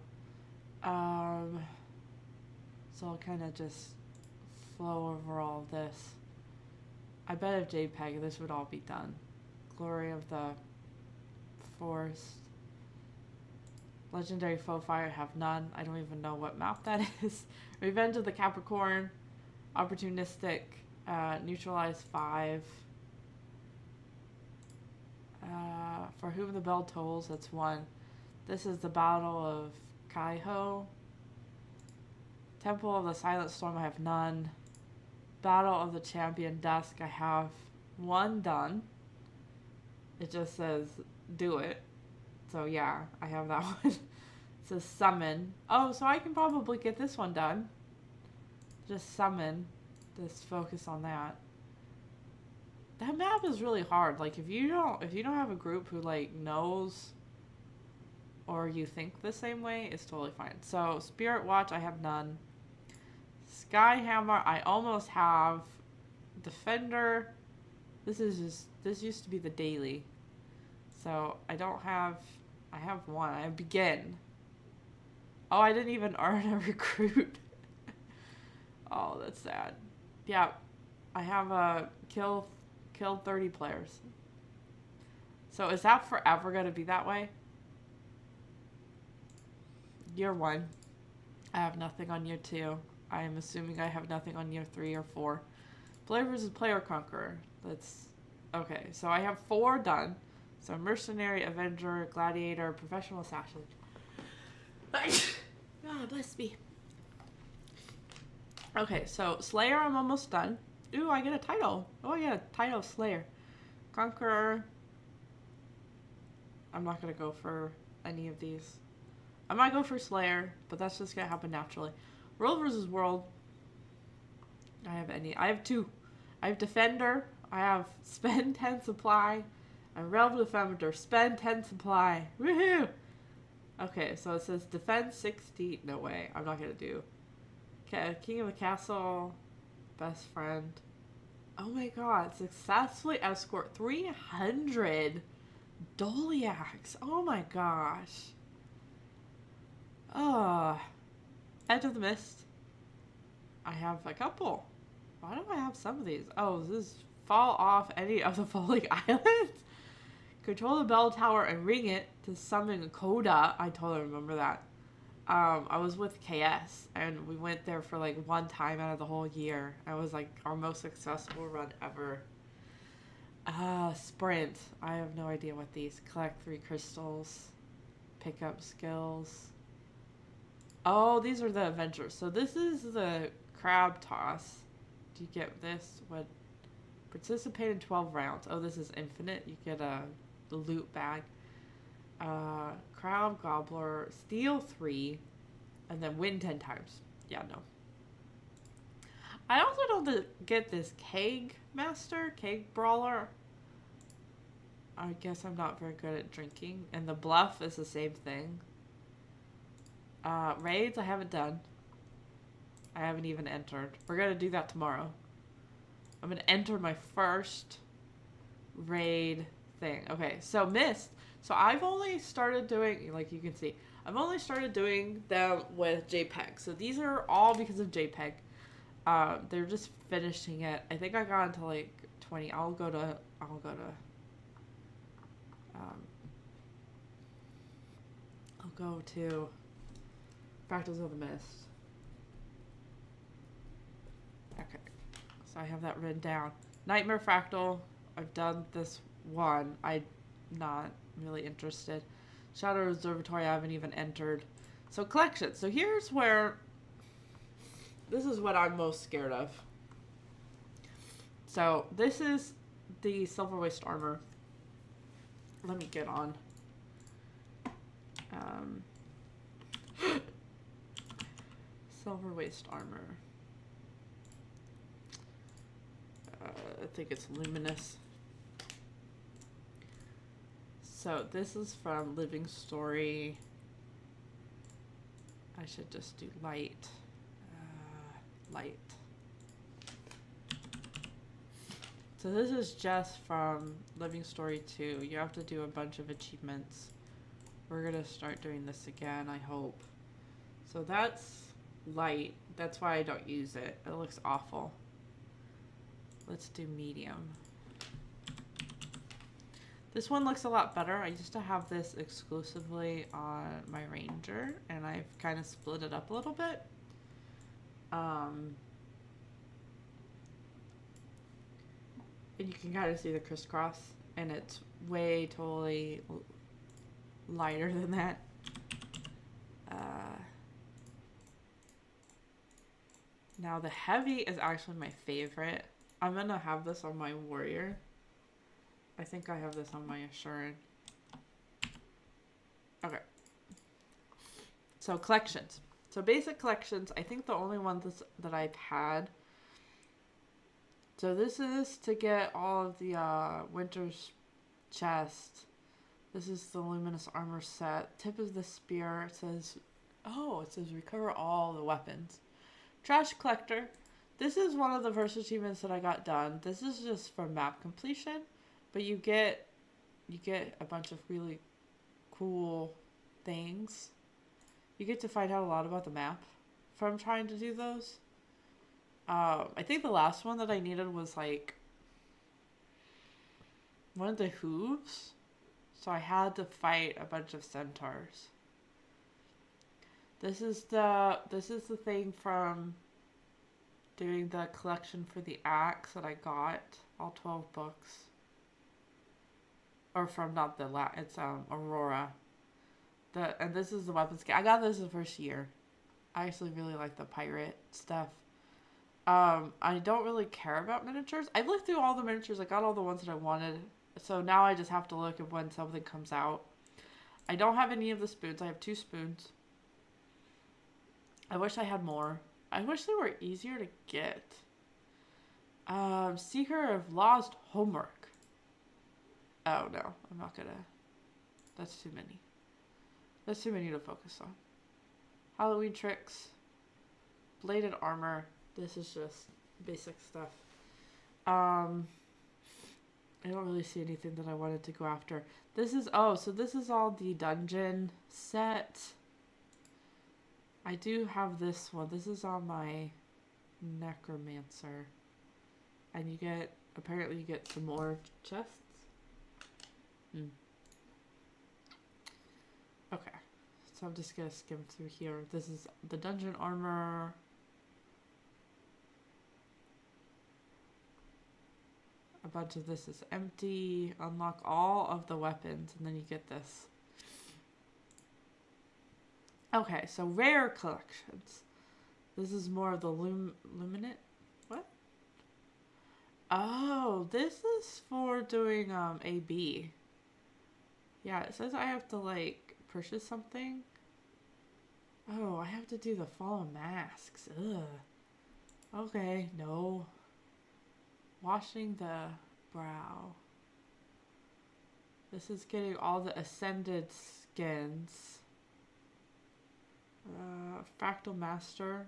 so I'll kind of just flow over all this. I bet if JPEG, this would all be done. Glory of the Forest. Legendary Foe Fire, have none. I don't even know what map that is. Revenge of the Capricorn. Opportunistic. Neutralize 5. For Whom the Bell Tolls, that's 1. This is the Battle of Kaiho. Temple of the Silent Storm, I have none. Battle of the Champion Dusk, I have 1 done. It just says, do it. So yeah, I have that one. It says summon. Oh, so I can probably get this one done. Just summon. Just focus on that. That map is really hard. Like if you don't have a group who like knows or you think the same way, it's totally fine. So Spirit Watch, I have none. Skyhammer, I almost have. Defender, this used to be the daily. So I don't have, I have one. I have Begin. Oh, I didn't even earn a recruit. Oh, that's sad. Yeah, I have a kill 30 players. So is that forever going to be that way? Year 1. I have nothing on year 2. I am assuming I have nothing on year 3 or 4. Player versus player conqueror. That's okay. So I have 4 done. So mercenary, avenger, gladiator, professional assassin. Ah, bless me. Okay, so Slayer, I'm almost done. Ooh, I get a title. Oh, I get a title of Slayer. Conqueror. I'm not going to go for any of these. I might go for Slayer, but that's just going to happen naturally. World versus World. I have 2. I have Defender. I have Spend 10 Supply. And Realm Defender. Spend 10 Supply. Woohoo! Okay, so it says Defend 60. No way. I'm not going to do. Okay, King of the Castle. Best Friend. Oh my god. Successfully escort 300 Doliacs. Oh my gosh. Edge of the Mist. I have a couple. Why do I have some of these? Oh, does this fall off any of the falling islands? Control the bell tower and ring it to summon Coda. I totally remember that. I was with KS and we went there for like 1 time out of the whole year. It was like our most successful run ever. Sprint. I have no idea what these. Collect 3 crystals. Pick up skills. Oh, these are the adventures. So this is the crab toss. Do you get this? What? Participate in 12 rounds. Oh, this is infinite. You get the loot bag. Crab gobbler. Steal 3. And then win 10 times. Yeah, no. I also don't get this keg master. Keg brawler. I guess I'm not very good at drinking. And the bluff is the same thing. Raids I haven't done. I haven't even entered. We're gonna do that tomorrow. I'm gonna enter my first raid thing. Okay, so Mist. So I've only started doing, like you can see, I've only started doing them with JPEG. So these are all because of JPEG. They're just finishing it. I think I got into like 20. I'll go to Fractals of the Mist. Okay. So I have that written down. Nightmare Fractal. I've done this one. I'm not really interested. Shadow Observatory I haven't even entered. So collection. So here's where this is what I'm most scared of. So this is the Silver Waste armor. Let me get on. Silver Waste armor. I think it's luminous. So this is from Living Story. I should just do light. Light. So this is just from Living Story 2. You have to do a bunch of achievements. We're gonna start doing this again, I hope. So that's light. That's why I don't use it. It looks awful. Let's do medium. This one looks a lot better. I used to have this exclusively on my Ranger, and I've kind of split it up a little bit. And you can kind of see the crisscross, and it's way totally lighter than that. Now the heavy is actually my favorite. I'm gonna have this on my warrior. I think I have this on my asura. Okay. So collections. So basic collections, I think the only ones that I've had So this is to get all of the winter's chest. This is the luminous armor set. Tip of the spear. It says, oh, it says recover all the weapons. Trash collector. This is one of the first achievements that I got done. This is just for map completion, but you get a bunch of really cool things. You get to find out a lot about the map from trying to do those. I think the last one that I needed was like one of the hooves. So I had to fight a bunch of centaurs. This is the thing from doing the collection for the axe that I got, all 12 books. Or from not the it's Aurora. And this is the weapons kit. I got this the first year. I actually really like the pirate stuff. I don't really care about miniatures. I looked through all the miniatures. I got all the ones that I wanted. So now I just have to look at when something comes out. I don't have any of the spoons. I have 2 spoons. I wish I had more. I wish they were easier to get. Seeker of Lost Homework. Oh no, I'm not gonna. That's too many. That's too many to focus on. Halloween tricks. Bladed armor. This is just basic stuff. I don't really see anything that I wanted to go after. This is, so this is all the dungeon set. I do have this one. This is on my necromancer. And you get, apparently you get some more chests. Okay. So I'm just gonna skim through here. This is the dungeon armor. A bunch of this is empty. Unlock all of the weapons, and then you get this. Okay, so rare collections. This is more of the luminate. What? Oh, this is for doing AB. Yeah, it says I have to like purchase something. Oh, I have to do the fallen masks. Ugh. Okay, no. Washing the brow. This is getting all the ascended skins. Fractal master.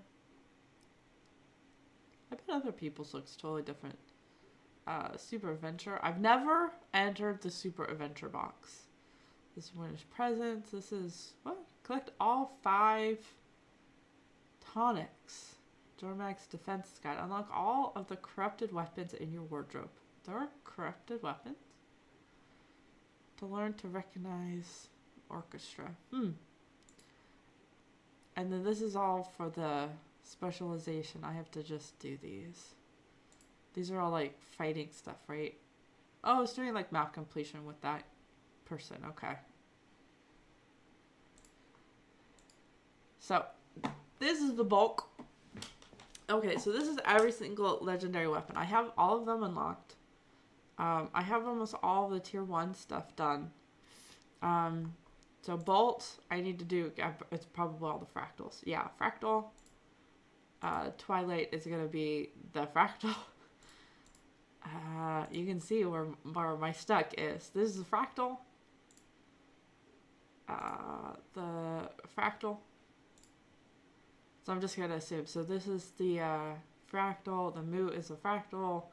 I bet other people's looks totally different. Super adventure. I've never entered the super adventure box. This is winner's presents. This is what? Collect all 5 tonics. Dormag's defense guide. Unlock all of the corrupted weapons in your wardrobe. There are corrupted weapons? To learn to recognize orchestra. And then this is all for the specialization. I have to just do these. These are all like fighting stuff, right? Oh, it's doing like map completion with that person. Okay. So, this is the bulk. Okay, so this is every single legendary weapon. I have all of them unlocked. I have almost all the tier 1 stuff done. So bolt, I need to do, it's probably all the fractals. Yeah, fractal. Twilight is going to be the fractal. You can see where my stuck is. This is the fractal. The fractal. So I'm just going to assume. So this is the fractal. The moot is a fractal.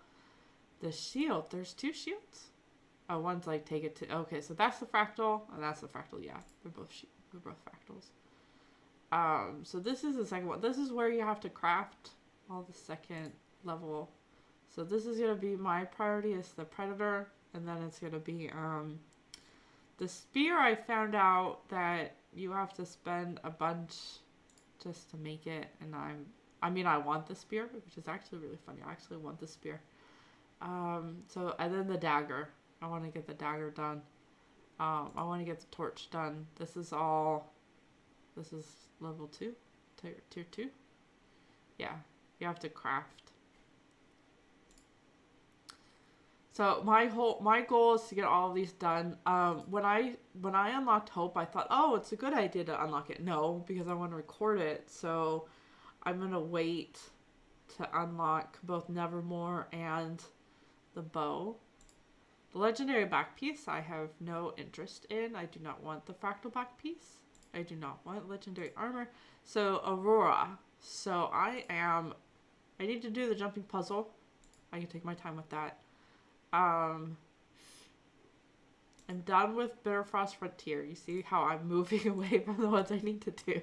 The shield. There's 2 shields? Oh, one's like take it to... Okay, so that's the fractal. And that's the fractal. Yeah, they're both fractals. So this is the second one. This is where you have to craft all the second level. So this is going to be my priority is the predator. And then it's going to be... the spear, I found out that you have to spend a bunch... just to make it, and I want the spear, which is actually really funny. I actually want the spear. So, and then the dagger. I want to get the dagger done. I want to get the torch done. This is level 2? Tier 2? Yeah, you have to craft. So my goal is to get all of these done. When I unlocked Hope, I thought, oh, it's a good idea to unlock it. No, because I want to record it. So I'm gonna wait to unlock both Nevermore and the bow. The legendary back piece I have no interest in. I do not want the fractal back piece. I do not want legendary armor. So Aurora. So I need to do the jumping puzzle. I can take my time with that. I'm done with Bitterfrost Frontier. You see how I'm moving away from the ones I need to do.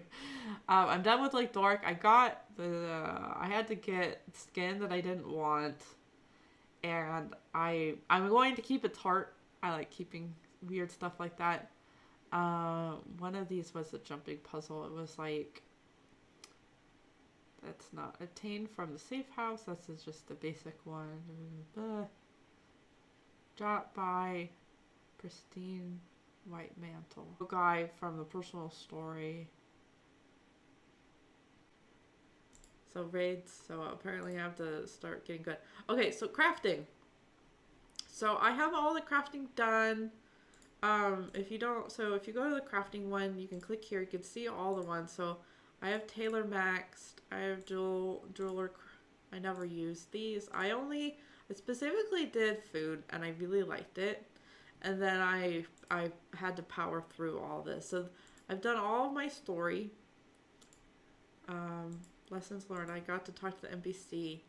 I'm done with like doric. I had to get skin that I didn't want. And I'm going to keep it tart. I like keeping weird stuff like that. One of these was a jumping puzzle. It was like, that's not obtained from the safe house. This is just the basic one. Drop by pristine white mantle. A guy from the personal story. So raids, so apparently I have to start getting good. Okay, so crafting. So I have all the crafting done. If you go to the crafting one, you can click here. You can see all the ones. So I have Tailor maxed. I have jeweler. I never used these. I specifically did food, and I really liked it. And then I had to power through all this. So I've done all of my story. Lessons learned. I got to talk to the NPC.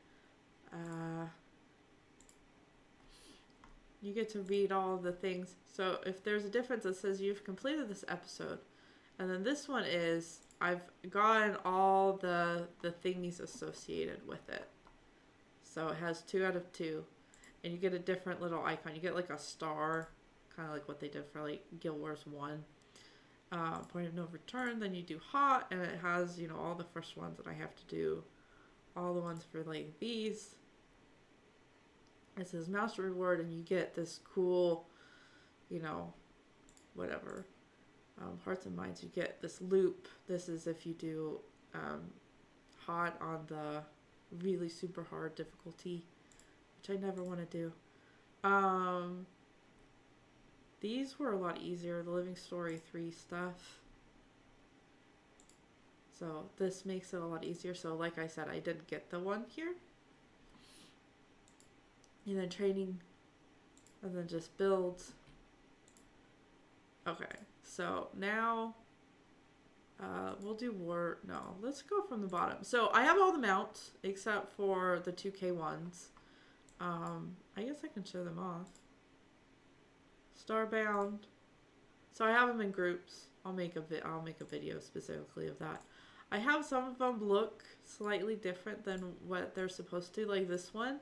You get to read all the things. So if there's a difference, it says you've completed this episode. And then this one is, I've gotten all the thingies associated with it. So it has 2 out of 2. And you get a different little icon. You get like a star, kind of like what they did for like Guild Wars 1. Point of no return. Then you do hot, and it has, all the first ones that I have to do. All the ones for like these. It says master reward, and you get this cool, whatever. Hearts and minds, you get this loop. This is if you do hot on the really super hard difficulty, which I never want to do. These were a lot easier, the Living Story 3 stuff. So this makes it a lot easier. So like I said, I did get the one here. And then training, and then just builds. Okay, so now we'll do war. No, let's go from the bottom. So I have all the mounts except for the 2K ones. I guess I can show them off. Starbound. So I have them in groups. I'll make a video specifically of that. I have some of them look slightly different than what they're supposed to. Like this one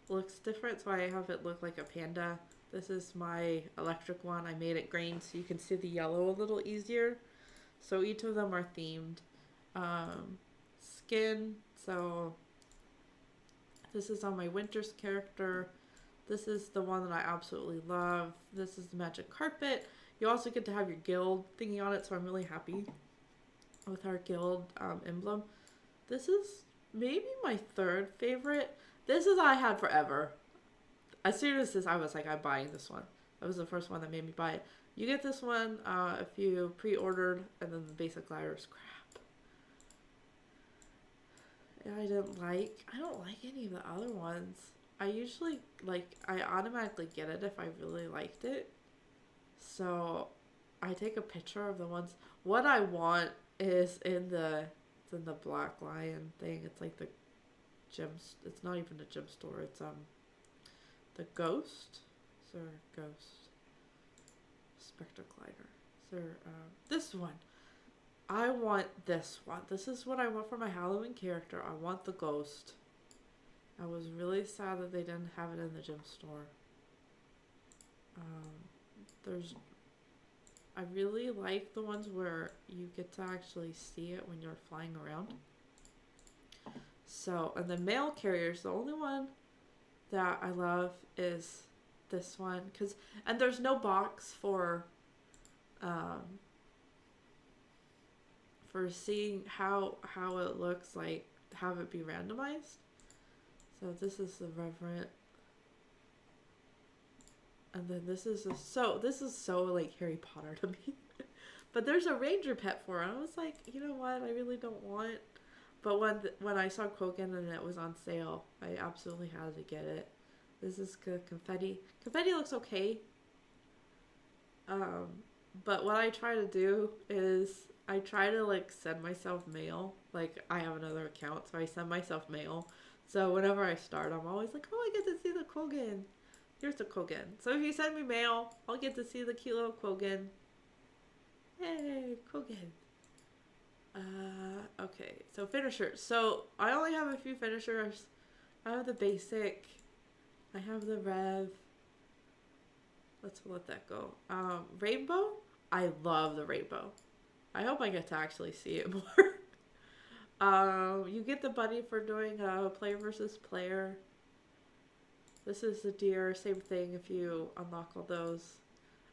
looks different, so I have it look like a panda. This is my electric one. I made it green so you can see the yellow a little easier. So each of them are themed. Skin. So this is on my Winter's character. This is the one that I absolutely love. This is the magic carpet. You also get to have your guild thingy on it, so I'm really happy with our guild emblem. This is maybe my 3rd favorite. This is I had forever. As soon as this, I was like, I'm buying this one. That was the first one that made me buy it. You get this one if you pre-ordered, and then the basic glider is crap. And I don't like any of the other ones. I usually, I automatically get it if I really liked it. So I take a picture of the ones. What I want is in the Black Lion thing. It's like the gems. It's not even a gem store. It's the ghost. Sir Ghost. Spectre Glider. Sir this one. I want this one. This is what I want for my Halloween character. I want the ghost. I was really sad that they didn't have it in the gem store. I really like the ones where you get to actually see it when you're flying around. So, and the mail carriers, the only one that I love is this one. And there's no box for seeing how it looks like, have it be randomized. So this is the Reverend. And then this is so like Harry Potter to me. But there's a ranger pet for it. I was like, you know what? I really don't want. But when I saw Kogan and it was on sale, I absolutely had to get it. This is confetti. Confetti looks okay. But what I try to do is I try to like send myself mail. Like I have another account, so I send myself mail. So whenever I start, I'm always like, oh, I get to see the Kogan. Here's the Kogan. So if you send me mail, I'll get to see the cute little Kogan. Hey, Kogan. Okay, so finishers. So I only have a few finishers. I have the basic. I have the rev. Let's let that go. Rainbow. I love the rainbow. I hope I get to actually see it more. You get the bunny for doing a player versus player. This is the deer. Same thing if you unlock all those.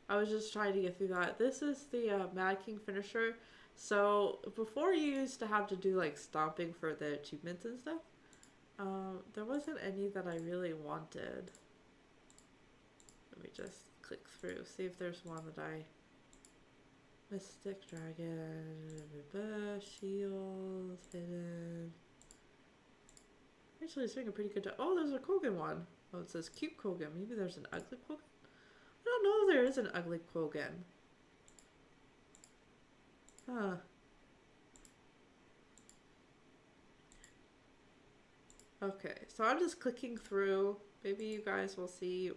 I was just trying to get through that. This is the Mad King finisher. So before you used to have to do like stomping for the achievements and stuff. There wasn't any that I really wanted. Let me just click through, see if there's one that I... Mystic Dragon, Shields, Hidden... Actually, it's doing a pretty good job. Oh, there's a Kogan one. Oh, it says cute Kogan. Maybe there's an ugly Kogan? I don't know if there is an ugly Kogan. Huh. Okay, so I'm just clicking through. Maybe you guys will see.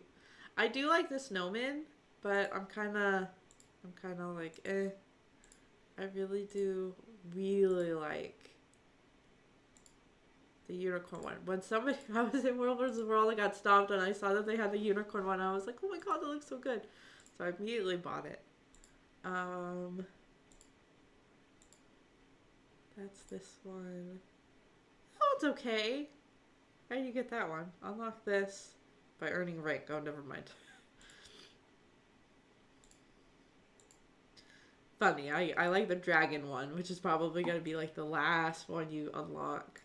I do like the snowman, but I'm kind of like, eh. I really do really like the unicorn one. When I was in World vs. World, I got stopped and I saw that they had the unicorn one. I was like, oh my god, that looks so good. So I immediately bought it. That's this one. Oh, it's okay. How do you get that one? Unlock this by earning rank. Oh, never mind. Funny, I like the dragon one, which is probably going to be like the last one you unlock.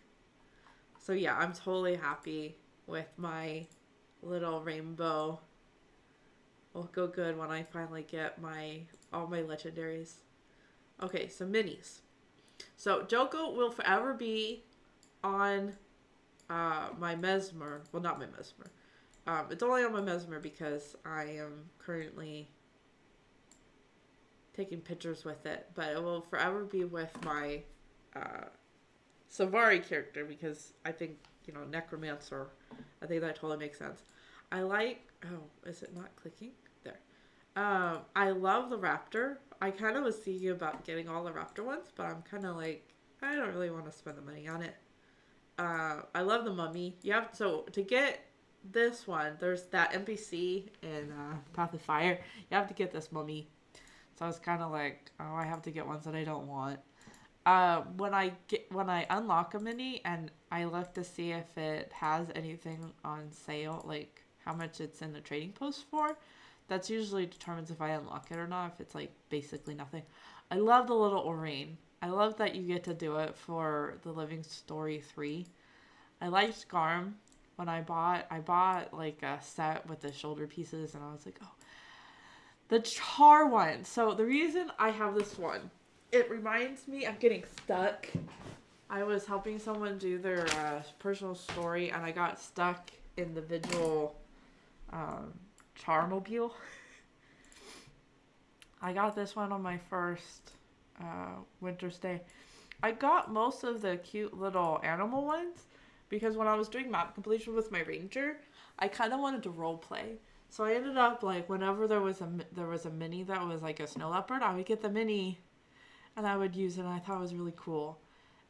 So yeah, I'm totally happy with my little rainbow. Will go good when I finally get all my legendaries. Okay, so minis. So Joko will forever be on my Mesmer. Well, not my Mesmer. It's only on my Mesmer because I am currently taking pictures with it. But it will forever be with my Sylvari character because I think, Necromancer. I think that totally makes sense. I like... Oh, is it not clicking? There. I love the raptor. I kind of was thinking about getting all the raptor ones, but I'm kind of like, I don't really want to spend the money on it. I love the mummy. So to get this one, there's that NPC in Path of Fire. You have to get this mummy. So I was kind of like, oh, I have to get ones that I don't want. When I unlock a mini and I look to see if it has anything on sale, like how much it's in the trading post for, that's usually determines if I unlock it or not, if it's like basically nothing. I love the little Aurora. I love that you get to do it for the Living Story 3. I liked Garm. When I bought like a set with the shoulder pieces and I was like, oh, the charr one. So the reason I have this one, it reminds me of getting stuck. I was helping someone do their personal story and I got stuck in the Vigil Charmobile. I got this one on my first winter stay. I got most of the cute little animal ones because when I was doing map completion with my ranger, I kind of wanted to role play. So I ended up like whenever there was a mini that was like a snow leopard, I would get the mini and I would use it and I thought it was really cool.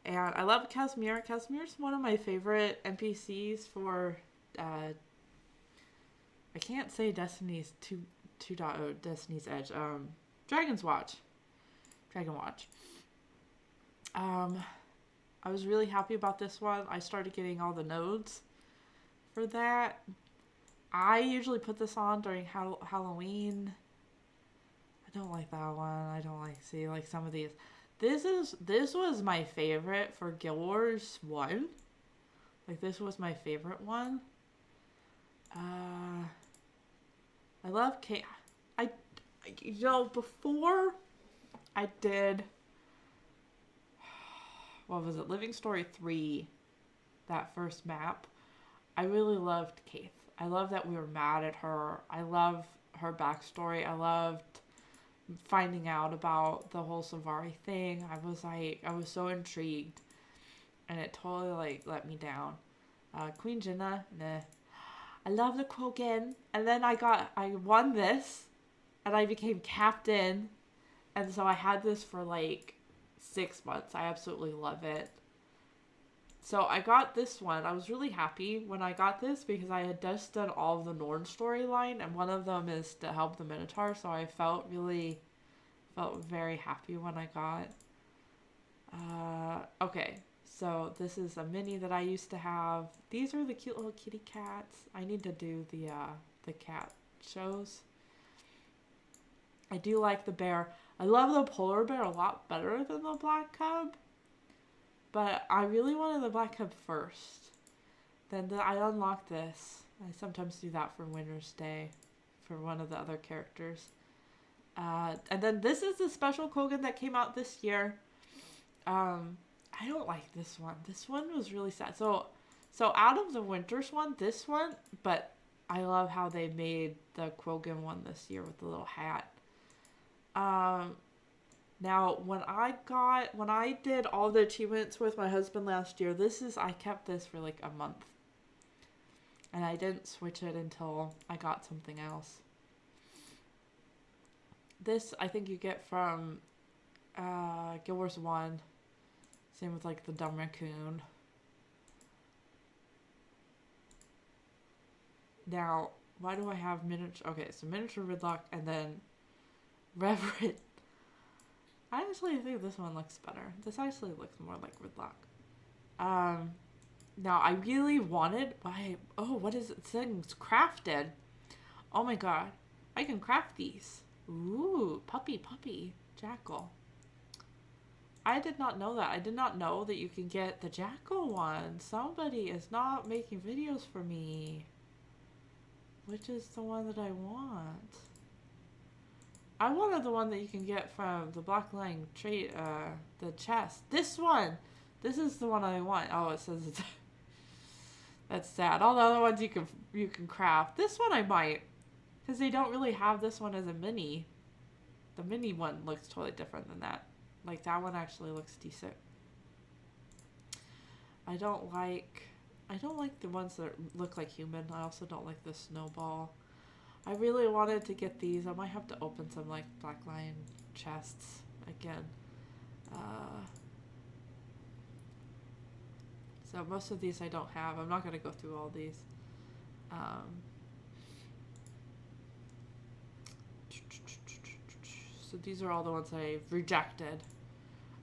And I love Casimir. Casimir's one of my favorite NPCs for I can't say Destiny's 2.0 Destiny's Edge. Dragon Watch. I was really happy about this one. I started getting all the nodes for that. I usually put this on during Halloween. I don't like that one. I don't like some of these. This was my favorite for Guild Wars 1. Like this was my favorite one. I love before I did what was it? Living Story 3, that first map. I really loved Keith. I love that we were mad at her. I love her backstory. I loved finding out about the whole Sylvari thing. I was so intrigued, and it totally like let me down. Queen Jinna, nah. I love the Krogan, and then I won this, and I became captain, and so I had this for like 6 months. I absolutely love it. So I got this one. I was really happy when I got this because I had just done all of the Norn storyline, and one of them is to help the Minotaur, so I felt very happy when I got. Okay, so this is a mini that I used to have. These are the cute little kitty cats. I need to do the cat shows. I do like the bear. I love the polar bear a lot better than the black cub. But I really wanted the black cub first. Then I unlocked this. I sometimes do that for Winter's Day for one of the other characters. And then this is the special Krogan that came out this year. I don't like this one. This one was really sad. So out of the Winter's one, this one, but I love how they made the Krogan one this year with the little hat. Now, when I did all the achievements with my husband last year, I kept this for like a month. And I didn't switch it until I got something else. This, I think you get from Guild Wars 1. Same with like the dumb raccoon. Now, why do I have miniature? Okay, so miniature Ridlock and then Reverend. I actually think this one looks better. This actually looks more like Ridlock. Now I really wanted. What is it? Things crafted. Oh my god, I can craft these. Ooh, puppy, jackal. I did not know that. I did not know that you can get the jackal one. Somebody is not making videos for me. Which is the one that I want? I wanted the one that you can get from the Black Lion trade, the chest. This one! This is the one I want. Oh, it says it's... That's sad. All the other ones you can craft. This one I might. Because they don't really have this one as a mini. The mini one looks totally different than that. Like, that one actually looks decent. I don't like the ones that look like human. I also don't like the snowball. I really wanted to get these. I might have to open some, like, Black Lion chests again. So most of these I don't have. I'm not going to go through all these. So these are all the ones I've rejected.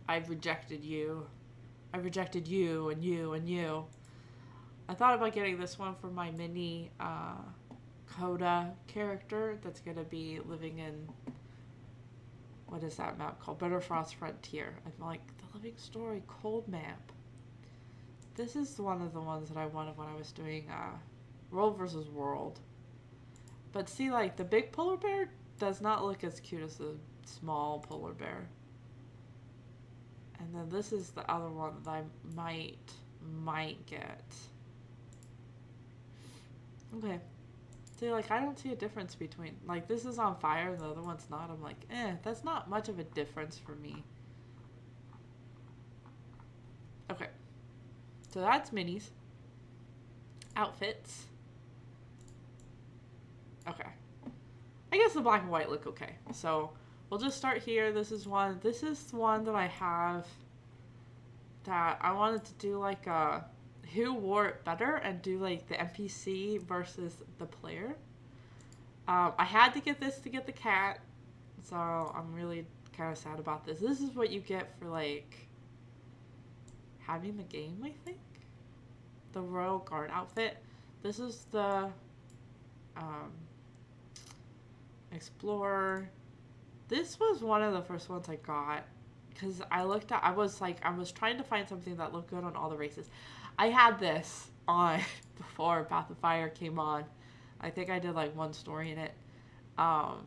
I've rejected you. I rejected you and you and you. I thought about getting this one for my mini Coda character that's going to be living in, what is that map called? Bitterfrost Frontier. I'm like, the Living Story cold map. This is one of the ones that I wanted when I was doing World versus World. But see, like, the big polar bear does not look as cute as the small polar bear. And then this is the other one that I might get. Okay. See, like, I don't see a difference between, like, this is on fire and the other one's not. I'm like, that's not much of a difference for me. Okay. So that's minis. Outfits. Okay. I guess the black and white look okay. So we'll just start here. This is one that I have that I wanted to do like a who wore it better and do like the NPC versus the player. I had to get this to get the cat, so I'm really kind of sad about this. This is what you get for like having the game, I think. The Royal Guard outfit. This is the Explorer. This was one of the first ones I got because I was trying to find something that looked good on all the races. I had this on before Path of Fire came on. I think I did like one story in it. I'll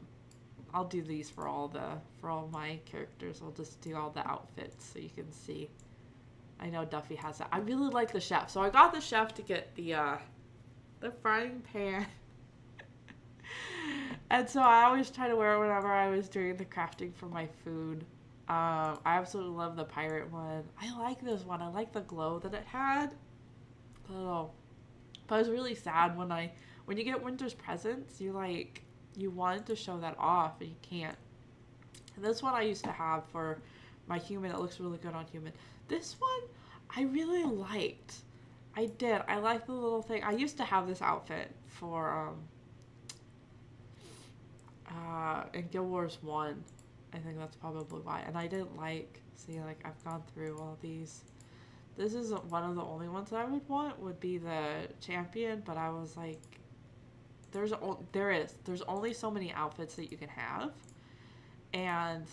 do these for all my characters. I'll just do all the outfits so you can see. I know Duffy has that. I really like the chef. So I got the chef to get the frying pan. And so I always try to wear it whenever I was doing the crafting for my food. I absolutely love the pirate one. I like this one. I like the glow that it had. Oh, but I was really sad when you get winter's presents, you want to show that off and you can't. And this one I used to have for my human. It looks really good on human. This one I really liked. I did. I like the little thing. I used to have this outfit for in Guild Wars 1. I think that's probably why. And I didn't see, like, I've gone through all these. This is one of the only ones that I would want would be the champion, but I was like, there's only so many outfits that you can have. And,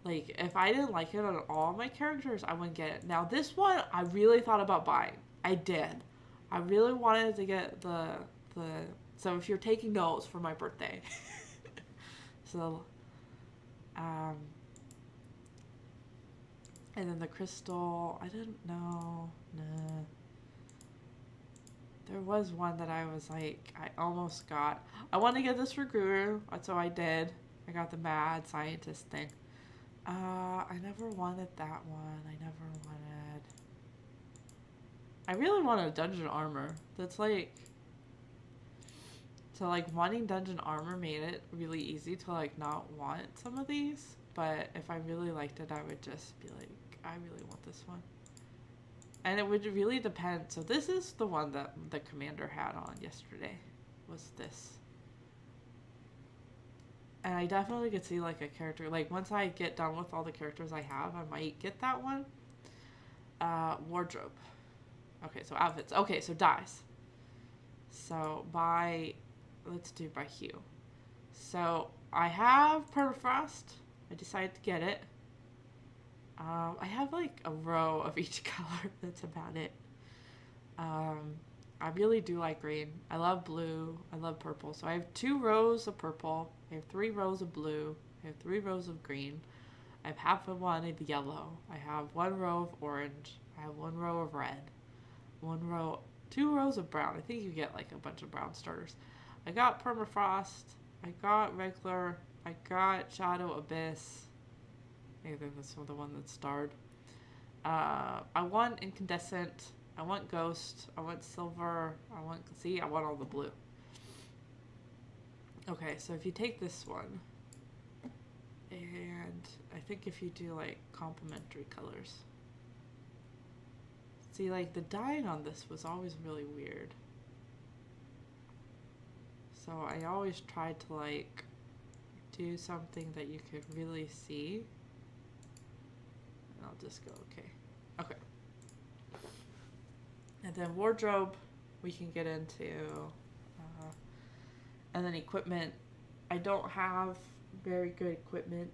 like, if I didn't like it on all my characters, I wouldn't get it. Now, this one, I really thought about buying. I did. I really wanted to get so if you're taking notes for my birthday. So, and then the crystal, I didn't know. Nah. There was one that I was like, I almost got. I want to get this for Guru, so I did. I got the mad scientist thing. I never wanted that one. I really wanted dungeon armor. That's like, so like wanting dungeon armor made it really easy to like not want some of these. But if I really liked it, I would just be like, I really want this one. And it would really depend. So this is the one that the commander had on yesterday, was this. And I definitely could see like a character, like once I get done with all the characters I have, I might get that one. Wardrobe. Okay, so outfits. Okay, so dyes. So let's do by hue. So I have permafrost. I decided to get it. I have like a row of each color. That's about it. I really do like green. I love blue. I love purple. So I have 2 rows of purple. I have 3 rows of blue. I have 3 rows of green. I have half of one of yellow. I have 1 row of orange. I have 1 row of red. 2 rows of brown. I think you get like a bunch of brown starters. I got permafrost. I got regular. I got shadow abyss. I think that's the one that starred. I want incandescent. I want ghost. I want silver. I want all the blue. Okay, so if you take this one, and I think if you do like complementary colors. See, like the dyeing on this was always really weird. So I always tried to like do something that you could really see. And I'll just go, okay. And then wardrobe, we can get into. And then equipment. I don't have very good equipment.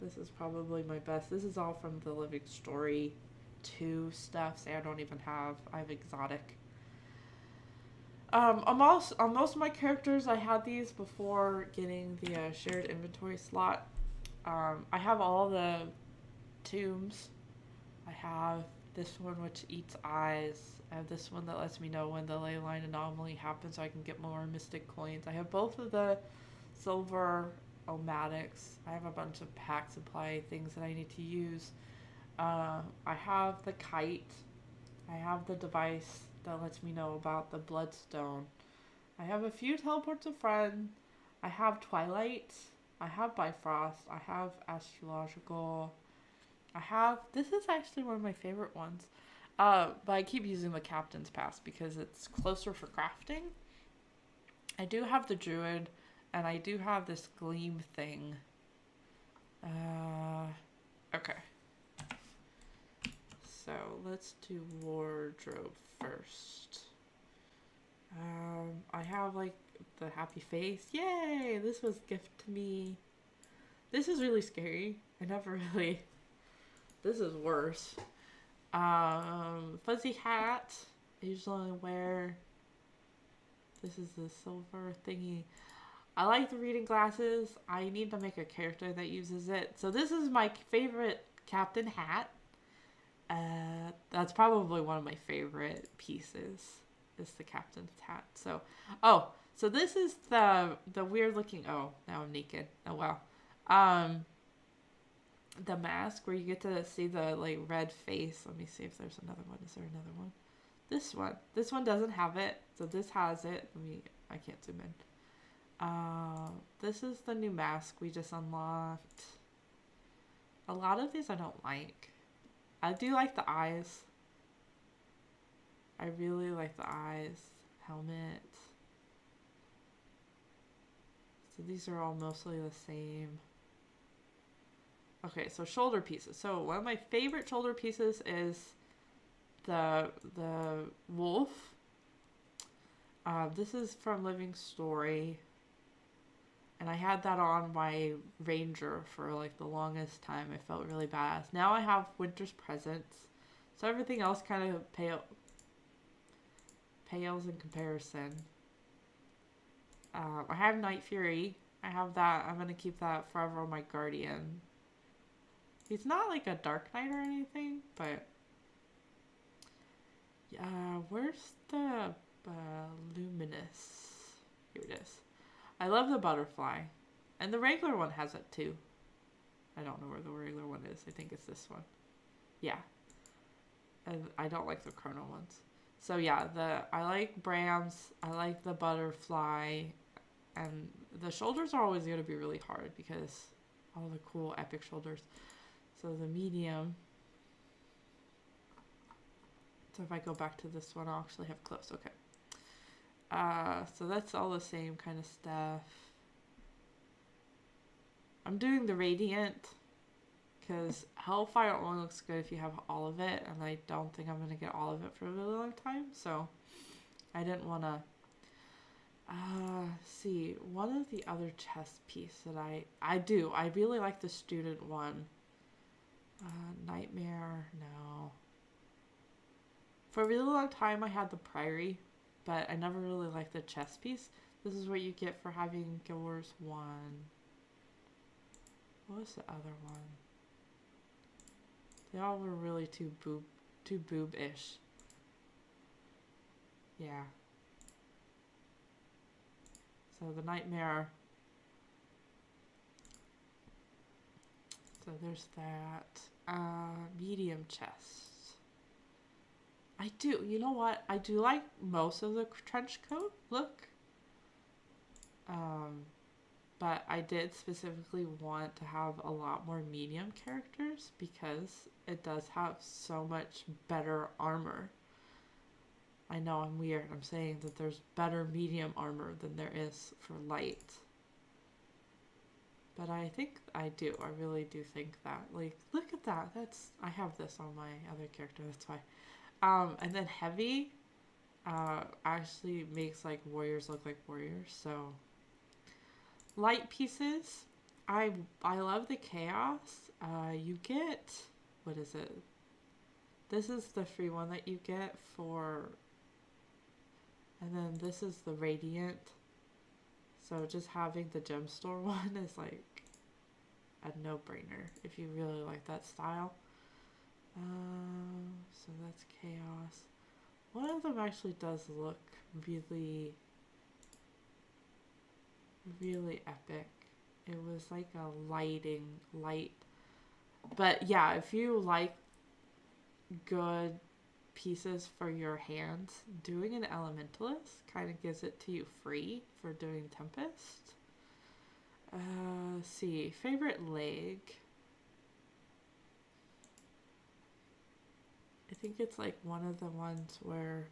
This is probably my best. This is all from the Living Story 2 stuff. I have exotic. On most of my characters, I had these before getting the shared inventory slot. I have all the tombs. I have this one which eats eyes. I have this one that lets me know when the ley line anomaly happens so I can get more mystic coins. I have both of the silver omatics. I have a bunch of pack supply things that I need to use. I have the kite. I have the device that lets me know about the bloodstone. I have a few teleports of friend. I have twilight. I have bifrost. I have astrological. This is actually one of my favorite ones. But I keep using the captain's pass because it's closer for crafting. I do have the druid, and I do have this gleam thing. Okay. So let's do wardrobe first. I have like the happy face. Yay! This was gift to me. This is really scary. This is worse. Fuzzy hat. I usually wear. This is the silver thingy. I like the reading glasses. I need to make a character that uses it. So this is my favorite captain hat. That's probably one of my favorite pieces is the captain's hat. So, oh, so this is the weird looking. Oh, now I'm naked. Oh wow. Um, the mask where you get to see the like red face. Let me see if there's another one. Is there another one? This one. This one doesn't have it. So this has it. I can't zoom in. This is the new mask we just unlocked. A lot of these I don't like. I do like the eyes. I really like the eyes. Helmet. So these are all mostly the same. Okay, so shoulder pieces. So one of my favorite shoulder pieces is the wolf. This is from Living Story. And I had that on my ranger for like the longest time. I felt really badass. Now I have Winter's Presents. So everything else kind of pales in comparison. I have Night Fury. I have that. I'm going to keep that forever on my guardian. He's not like a Dark Knight or anything, but where's the Luminous? Here it is. I love the butterfly, and the regular one has it too. I don't know where the regular one is. I think it's this one. Yeah, and I don't like the chrono ones. So yeah, I like Bram's. I like the butterfly, and the shoulders are always going to be really hard because all the cool epic shoulders. So the medium. So if I go back to this one, I'll actually have close. Okay. So that's all the same kind of stuff. I'm doing the Radiant because Hellfire only looks good if you have all of it, and I don't think I'm going to get all of it for a really long time, so I didn't want to see. One of the other chest piece that I really like the student one. Nightmare, no. For a really long time I had the Priory, but I never really liked the chest piece. This is what you get for having Guild Wars 1. What was the other one? They all were really too boob-ish. Yeah. So the Nightmare. So there's that. Medium chest. I do. You know what? I do like most of the trench coat look. But I did specifically want to have a lot more medium characters because it does have so much better armor. I know I'm weird. I'm saying that there's better medium armor than there is for light. But I think I do. I really do think that. Like, look at that. I have this on my other character. That's why. And then heavy actually makes like warriors look like warriors. So light pieces. I love the chaos. You get, what is it? This is the free one that you get for, and then this is the radiant. So just having the gem store one is like a no-brainer if you really like that style. So that's chaos. One of them actually does look really, really epic. It was like a light. But yeah, if you like good pieces for your hands, doing an elementalist kind of gives it to you free for doing Tempest. See, favorite leg. I think it's like one of the ones where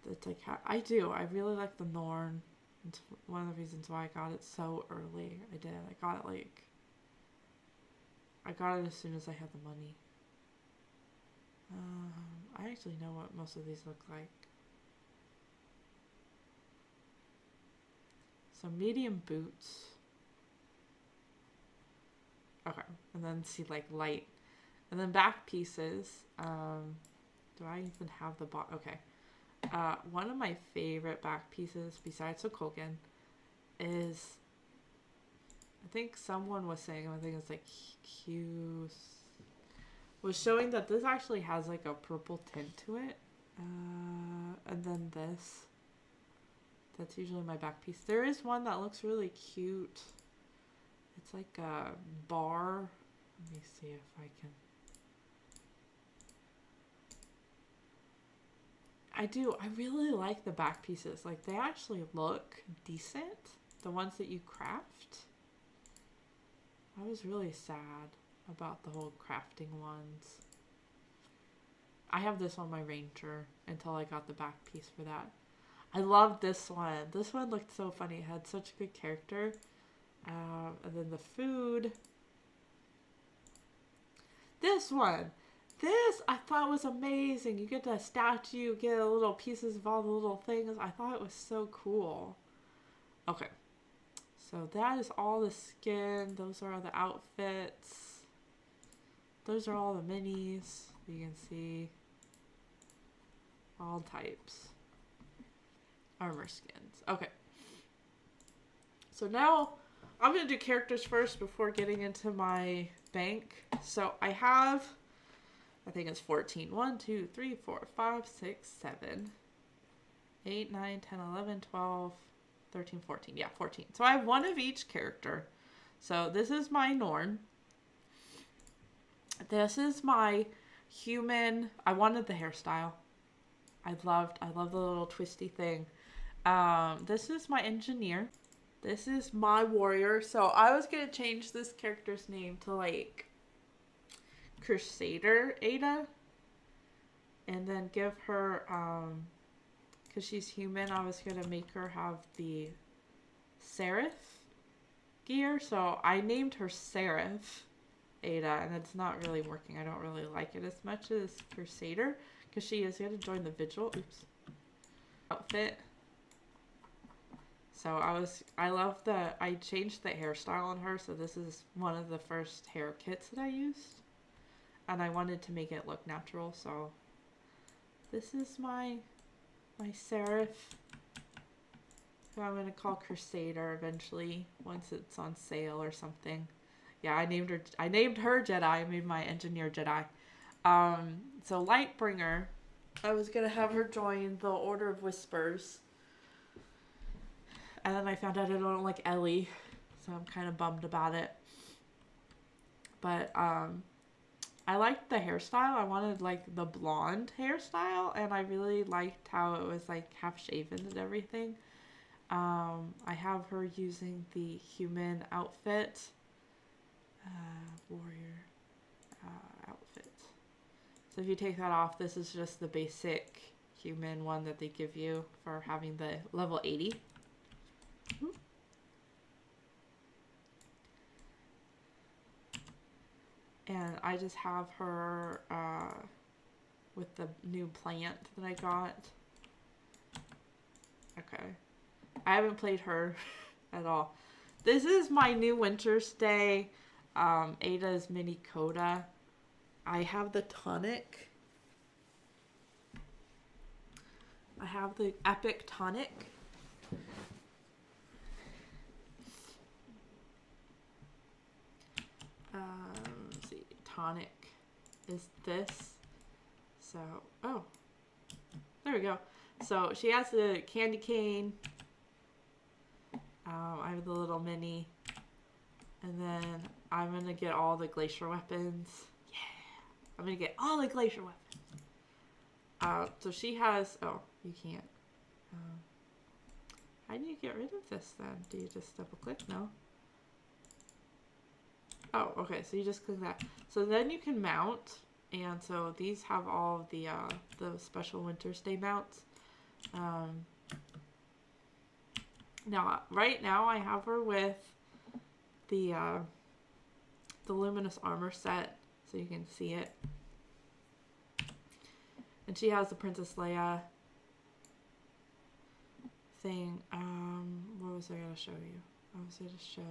it's like, I really like the Norn. It's one of the reasons why I got it so early. I got it as soon as I had the money. I actually know what most of these look like. So medium boots. Okay, and then see like light. And then back pieces. Do I even have the okay. One of my favorite back pieces besides Sokogan is, I think someone was saying, I think it's like Q. was showing that this actually has like a purple tint to it. And then this. That's usually my back piece. There is one that looks really cute. It's like a bar. Let me see if I can. I really like the back pieces. Like, they actually look decent. The ones that you craft. I was really sad about the whole crafting ones. I have this on my ranger until I got the back piece for that. I love this one. This one looked so funny. It had such a good character. And then the food. This one. This I thought was amazing. You get the statue, you get little pieces of all the little things. I thought it was so cool. Okay. So that is all the skin. Those are all the outfits. Those are all the minis. You can see all types. Armor skins. Okay. So now I'm going to do characters first before getting into my bank. So I have, I think it's 14. 1, 2, 3, 4, 5, 6, 7, 8, 9, 10, 11, 12, 13, 14. Yeah, 14. So I have one of each character. So this is my Norn. This is my human. I wanted the hairstyle. I love the little twisty thing. This is my engineer. This is my warrior. So I was going to change this character's name to like Crusader Aidda. And then give her, because she's human, I was going to make her have the Seraph gear. So I named her Seraph Aidda, and it's not really working. I don't really like it as much as Crusader, because she is going to join the Vigil. Oops. Outfit. So I changed the hairstyle on her, so this is one of the first hair kits that I used. And I wanted to make it look natural, so this is my Seraph, who I'm going to call Crusader eventually, once it's on sale or something. Yeah, I named her Jedi. I made my engineer Jedi. So Lightbringer, I was going to have her join the Order of Whispers. And then I found out I don't like Ellie, so I'm kind of bummed about it. But I liked the hairstyle. I wanted like the blonde hairstyle, and I really liked how it was like half shaven and everything. I have her using the human outfit, warrior outfit. So if you take that off, this is just the basic human one that they give you for having the level 80. And I just have her with the new plant that I got. Okay. I haven't played her at all. This is my new winter stay. Aidda's Mini Coda. I have the Tonic. I have the Epic Tonic. Let's see. Tonic is this. So, oh. There we go. So, she has the candy cane. I have the little mini. And then I'm going to get all the glacier weapons. Yeah. I'm going to get all the glacier weapons. So she has... Oh, you can't. How do you get rid of this then? Do you just double click? No. Oh, okay. So you just click that. So then you can mount. And so these have all of the special winter stay mounts. Now, right now I have her with the luminous armor set, so you can see it. And she has the Princess Leia thing. What was I going to show you? I was going to show...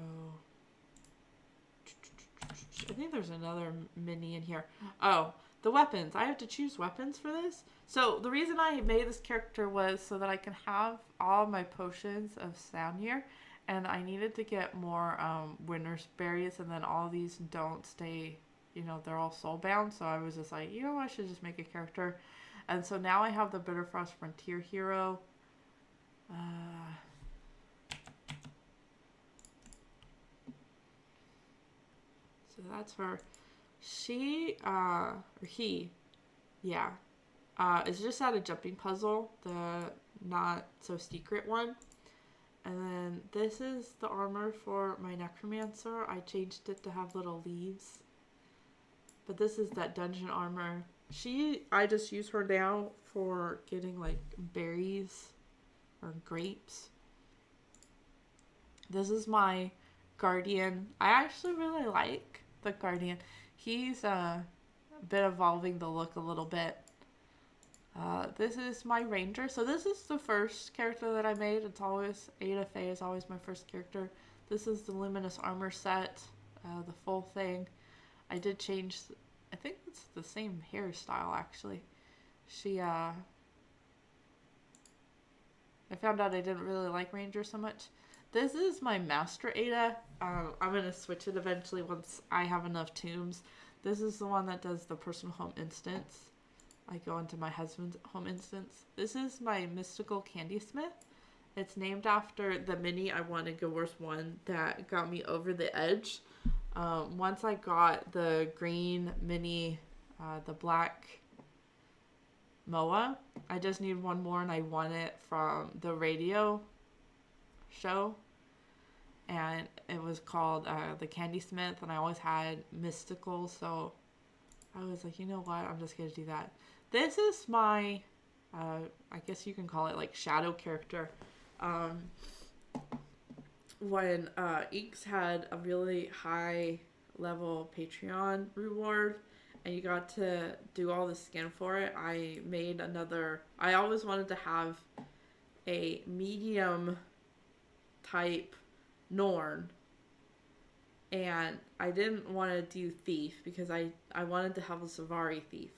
I think there's another mini in here. Oh, the weapons. I have to choose weapons for this. So the reason I made this character was so that I can have all my potions of Soundyear. And I needed to get more winter's berries, and then all these don't stay you know, they're all soulbound. So I was just like, you know, I should just make a character. And so now I have the Bitterfrost Frontier Hero. So that's her. She, or he, yeah, is just at a jumping puzzle, the not so secret one. And then this is the armor for my necromancer. I changed it to have little leaves. But this is that dungeon armor. I just use her now for getting like berries or grapes. This is my guardian. I actually really like the guardian. He's a bit evolving the look a little bit. This is my ranger. So this is the first character that I made. It's always, Aidda Faye is always my first character. This is the luminous armor set, the full thing. I did change, I think it's the same hairstyle actually. I found out I didn't really like ranger so much. This is my master Aidda. I'm going to switch it eventually once I have enough tombs. This is the one that does the personal home instance. I go into my husband's home instance. This is my mystical candy smith. It's named after the mini I won in Guild Wars 1 that got me over the edge. Once I got the green mini, the black Moa, I just needed one more and I won it from the radio show. And it was called the Candy Smith, and I always had mystical, so I was like, you know what, I'm just going to do that. This is my, I guess you can call it like shadow character. When Inks had a really high level Patreon reward and you got to do all the skin for it, I made another. I always wanted to have a medium type norn, and I didn't want to do thief because I wanted to have a sylvari thief.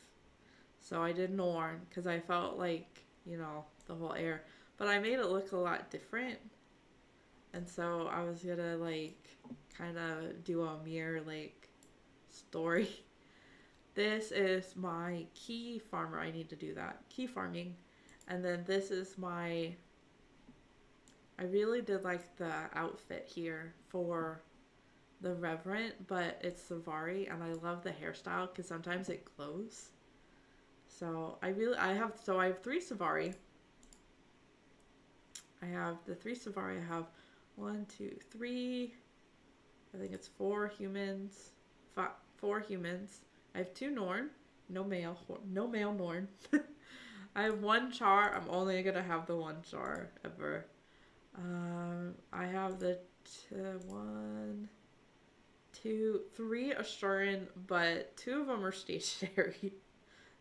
So I did norn because I felt like, you know, the whole air. But I made it look a lot different. And so I was gonna like kind of do a mirror like story. This is my key farmer. I need to do that. Key farming. And then this is my, I really did like the outfit here for the Reverend, but it's sylvari, and I love the hairstyle because sometimes it glows. So I have 3 sylvari. I have the 3 sylvari. I have 1, 2, 3. I think it's 4 humans. 4 humans. I have 2 norn. No male norn. I have 1 charr. I'm only gonna have the 1 charr ever. I have the 1, 2, 3 Asuran, but 2 of them are stationary.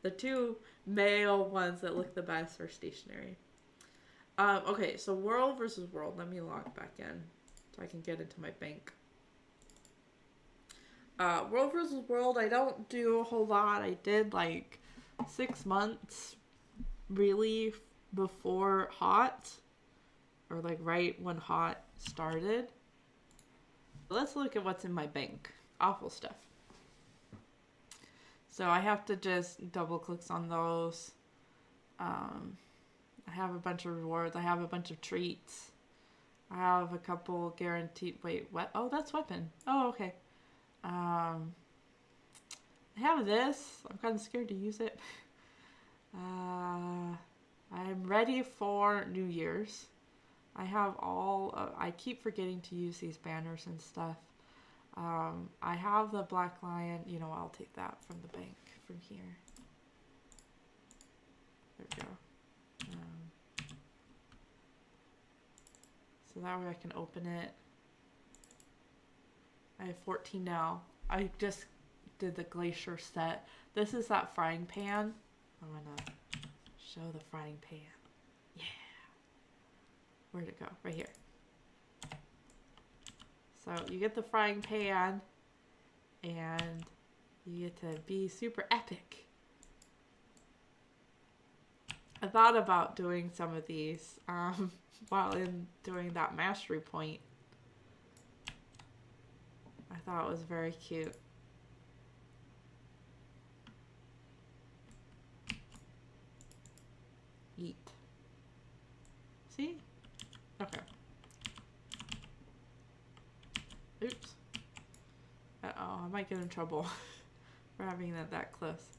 The 2 male ones that look the best are stationary. Okay, so world versus world. Let me log back in so I can get into my bank. World versus world, I don't do a whole lot. I did like 6 months really before hot, or like right when hot started. Let's look at what's in my bank. Awful stuff. So I have to just double click on those. I have a bunch of rewards. I have a bunch of treats. I have a couple guaranteed. Wait, what? Oh, that's weapon. Oh, okay. I have this. I'm kind of scared to use it. I'm ready for New Year's. I have all. I keep forgetting to use these banners and stuff. I have the Black Lion. You know, I'll take that from the bank from here. There we go. So that way I can open it. I have 14 now. I just did the glacier set. This is that frying pan. I'm gonna show the frying pan. Yeah. Where'd it go? Right here. So you get the frying pan and you get to be super epic. I thought about doing some of these while in doing that mastery point. I thought it was very cute. Eat. See? Okay. Oops. Uh-oh, I might get in trouble for having that close.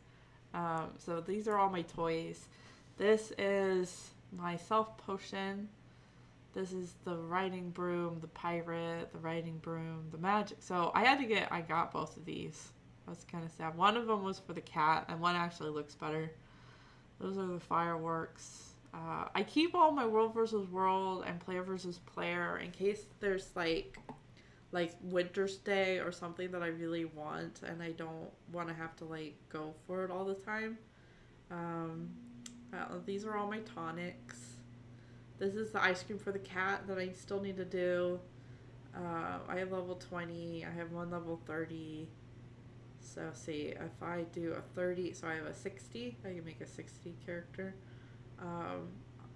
So these are all my toys. This is my self potion. This is the riding broom, the pirate, the riding broom, the magic. So I got both of these. I was kind of sad. One of them was for the cat, and one actually looks better. Those are the fireworks. I keep all my world versus world and player versus player in case there's like winter stay or something that I really want and I don't want to have to like go for it all the time. These are all my tonics. This is the ice cream for the cat that I still need to do. I have level 20. I have one level 30. So see, if I do a 30, so I have a 60. I can make a 60 character.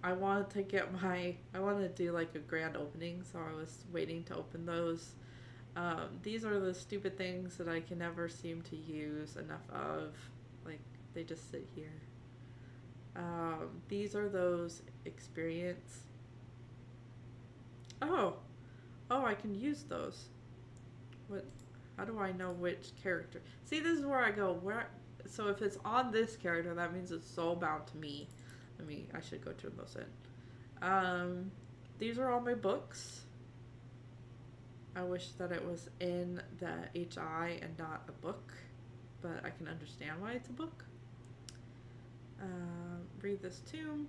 I wanted to do like a grand opening, so I was waiting to open those. These are the stupid things that I can never seem to use enough of. Like, they just sit here. These are those experience. Oh, I can use those. What? How do I know which character? See, this is where I go. So if it's on this character, that means it's soul bound to me. I should go turn those in. These are all my books. I wish that it was in the HI and not a book, but I can understand why it's a book. Read this tomb.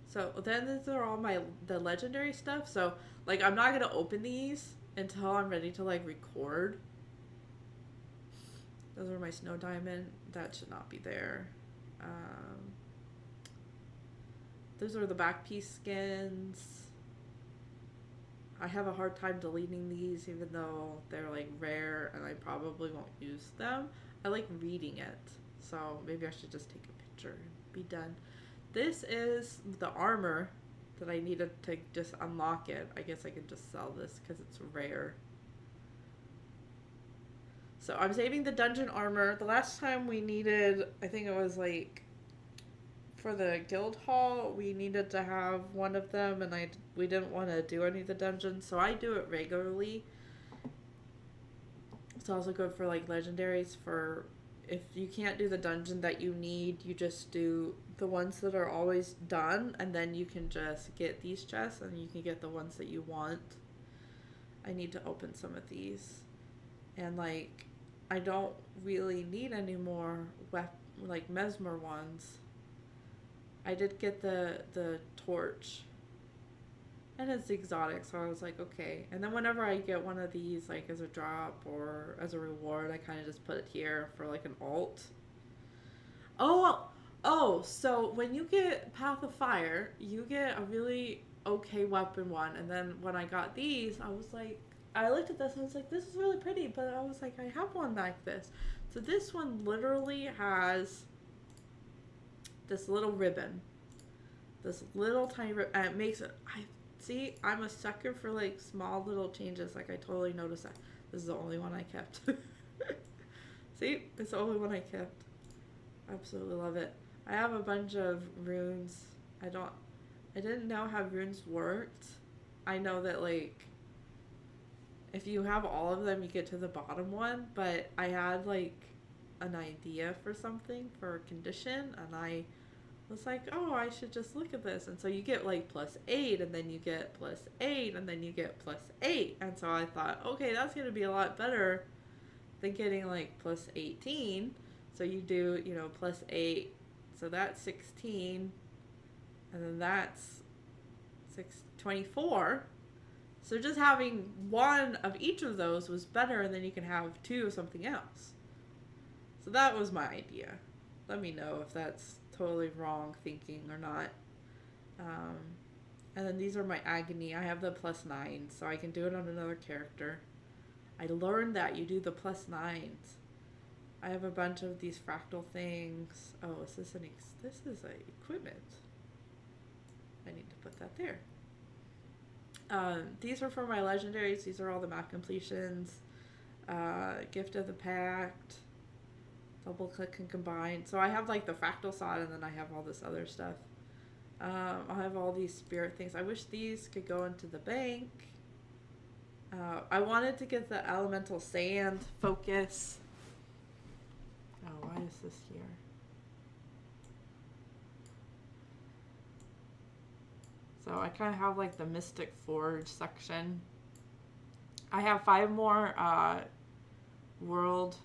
So then these are all the legendary stuff. So like I'm not gonna open these until I'm ready to like record. Those are my snow diamond. That should not be there. Those are the back piece skins. I have a hard time deleting these even though they're like rare and I probably won't use them. I like reading it, so maybe I should just take a picture and be done. This is the armor that I needed to just unlock it. I guess I could just sell this because it's rare. So I'm saving the dungeon armor. The last time we needed, I think it was like for the guild hall, we needed to have one of them and we didn't want to do any of the dungeons, so I do it regularly. It's also good for like legendaries. For if you can't do the dungeon that you need, you just do the ones that are always done, and then you can just get these chests and you can get the ones that you want. I need to open some of these, and like I don't really need any more like mesmer ones. I did get the torch, and it's exotic, so I was like, okay. And then whenever I get one of these, like as a drop or as a reward, I kind of just put it here for like an alt. Oh, so when you get Path of Fire, you get a really okay weapon one, and then when I got these, I was like, I looked at this and I was like, this is really pretty, but I was like, I have one like this. So this one literally has this little ribbon, this little tiny ribbon, and it makes it, see, I'm a sucker for like small little changes. Like I totally noticed that. This is the only one I kept. See, it's the only one I kept. Absolutely love it. I have a bunch of runes. I didn't know how runes worked. I know that like if you have all of them, you get to the bottom one, but I had like an idea for something, for a condition, and I was like, oh, I should just look at this. And so you get like +8, and then you get +8, and then you get +8. And so I thought, okay, that's going to be a lot better than getting like +18. So you do, +8. So that's 16. And then that's 24. So just having one of each of those was better, and then you can have two of something else. So that was my idea. Let me know if that's totally wrong thinking or not. And then these are my agony. I have the +9, so I can do it on another character. I learned that you do the +9s. I have a bunch of these fractal things. Oh, is this this is a equipment. I need to put that there. These are for my legendaries. These are all the map completions. Gift of the Pact. Double click and combine. So I have like the fractal side and then I have all this other stuff. I have all these spirit things. I wish these could go into the bank. I wanted to get the elemental sand focus. Oh, why is this here? So I kind of have like the Mystic Forge section. I have 5 more world.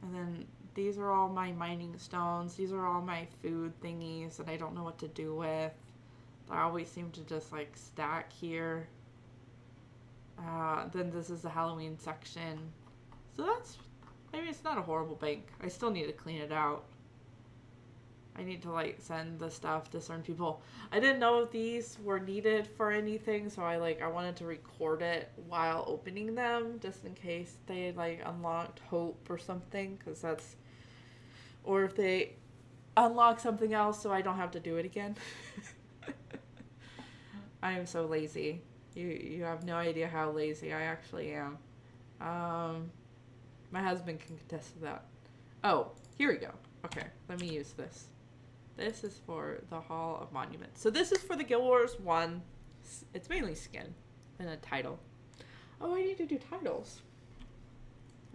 And then these are all my mining stones. These are all my food thingies that I don't know what to do with. I always seem to just like stack here. Then this is the Halloween section. So that's, maybe it's not a horrible bank. I still need to clean it out. I need to like send the stuff to certain people. I didn't know if these were needed for anything, so I wanted to record it while opening them just in case they like unlocked hope or something, because that's, or if they unlock something else so I don't have to do it again. I am so lazy. You have no idea how lazy I actually am. My husband can contest to that. Oh, here we go. Okay, let me use this. This is for the Hall of Monuments. So this is for the Guild Wars 1. It's mainly skin and a title. Oh, I need to do titles.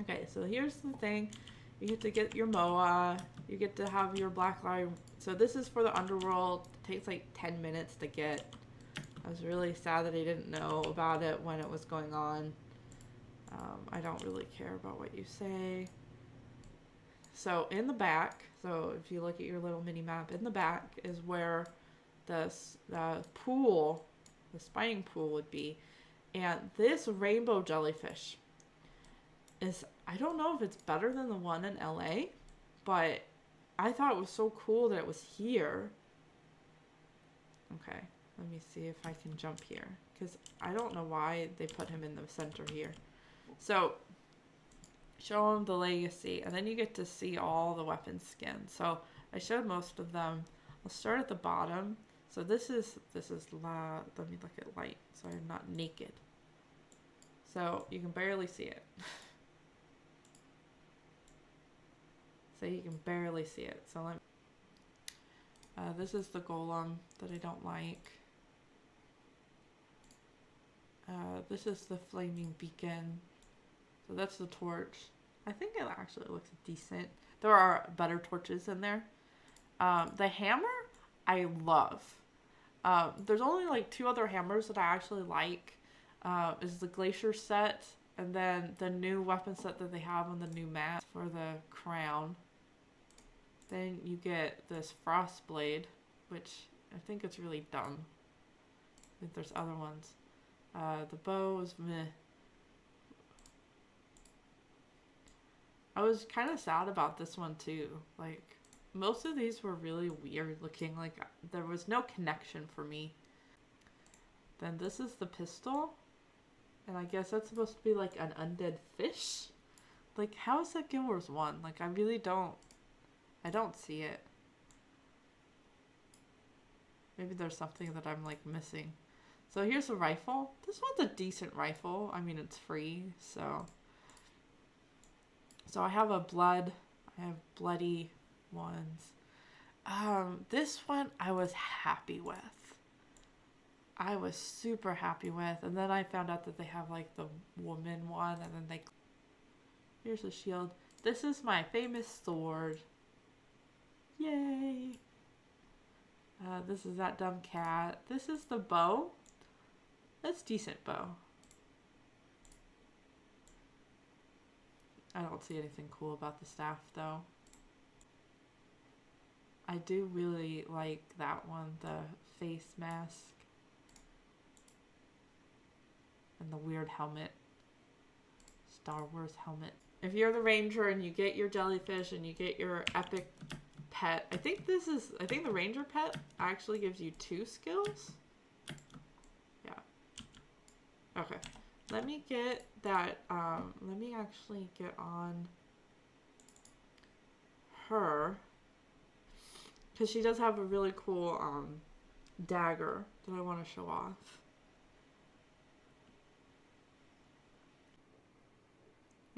Okay, so here's the thing. You get to get your MOA. You get to have your black line. So this is for the underworld. It takes like 10 minutes to get. I was really sad that I didn't know about it when it was going on. I don't really care about what you say. So in the back, so if you look at your little mini map, in the back is where the pool, the spying pool would be. And this rainbow jellyfish is, I don't know if it's better than the one in LA, but I thought it was so cool that it was here. Okay, let me see if I can jump here, because I don't know why they put him in the center here. So show them the legacy, and then you get to see all the weapon skins. So I showed most of them. I'll start at the bottom. So this is let me look at light so I'm not naked. So you can barely see it. So you can barely see it. So this is the golem that I don't like. This is the flaming beacon. So that's the torch. I think it actually looks decent. There are better torches in there. The hammer, I love. There's only like 2 other hammers that I actually like. Is the glacier set, and then the new weapon set that they have on the new map for the crown. Then you get this frost blade, which I think it's really dumb. I think there's other ones. The bow is meh. I was kind of sad about this one too. Like, most of these were really weird looking. Like, there was no connection for me. Then this is the pistol. And I guess that's supposed to be like an undead fish? Like, how is that Guild Wars 1? Like, I really don't see it. Maybe there's something that I'm like missing. So here's a rifle. This one's a decent rifle. I mean, it's free, so. So I have I have bloody ones. This one I was happy with. I was super happy with. And then I found out that they have like the woman one, and then here's a shield. This is my famous sword. Yay! This is that dumb cat. This is the bow. That's decent bow. I don't see anything cool about the staff though. I do really like that one, the face mask. And the weird helmet. Star Wars helmet. If you're the ranger and you get your jellyfish and you get your epic pet, I think the ranger pet actually gives you 2 skills. Yeah. Okay. Let me get that, let me actually get on her, because she does have a really cool, dagger that I want to show off.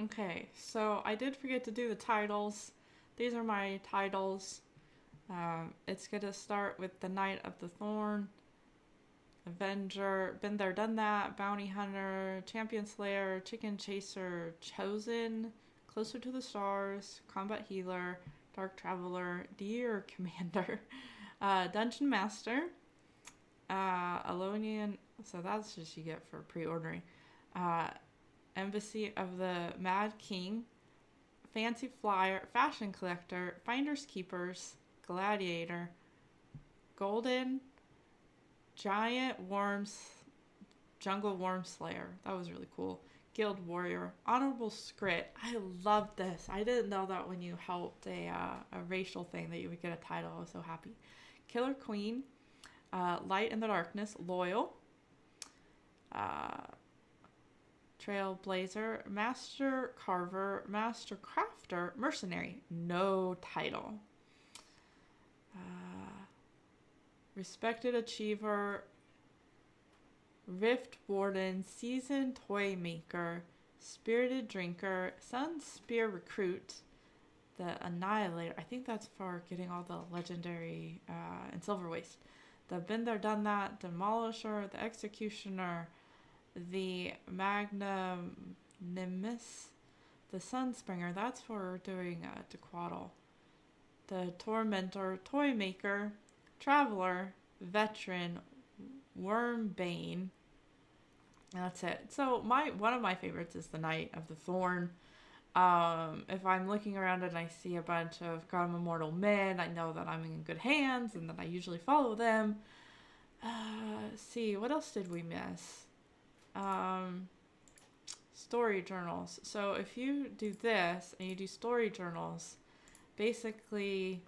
Okay, so I did forget to do the titles. These are my titles. It's gonna start with the Knight of the Thorn, Avenger, Been There, Done That, Bounty Hunter, Champion Slayer, Chicken Chaser, Chosen, Closer to the Stars, Combat Healer, Dark Traveler, Deer Commander, Dungeon Master, Alonian, so that's just you get for pre-ordering, Embassy of the Mad King, Fancy Flyer, Fashion Collector, Finders Keepers, Gladiator, Golden, Giant Worms, Jungle Worm Slayer. That was really cool. Guild Warrior, Honorable Scrit. I love this. I didn't know that when you helped a racial thing that you would get a title. I was so happy. Killer Queen, Light in the Darkness, Loyal, Trailblazer, Master Carver, Master Crafter, Mercenary. No title. Respected Achiever, Rift Warden, Seasoned Toy Maker, Spirited Drinker, Sun Spear Recruit, the Annihilator. I think that's for getting all the legendary and Silver Waste. The Been There, Done That, Demolisher, the Executioner, the Magnanimus, the Sunspringer. That's for doing Dequaddle. The Tormentor, Toy Maker, Traveler, Veteran, Wormbane. That's it. So one of my favorites is the Knight of the Thorn. If I'm looking around and I see a bunch of God of Immortal men, I know that I'm in good hands and that I usually follow them. See, what else did we miss? Story journals. So if you do this and you do story journals, basically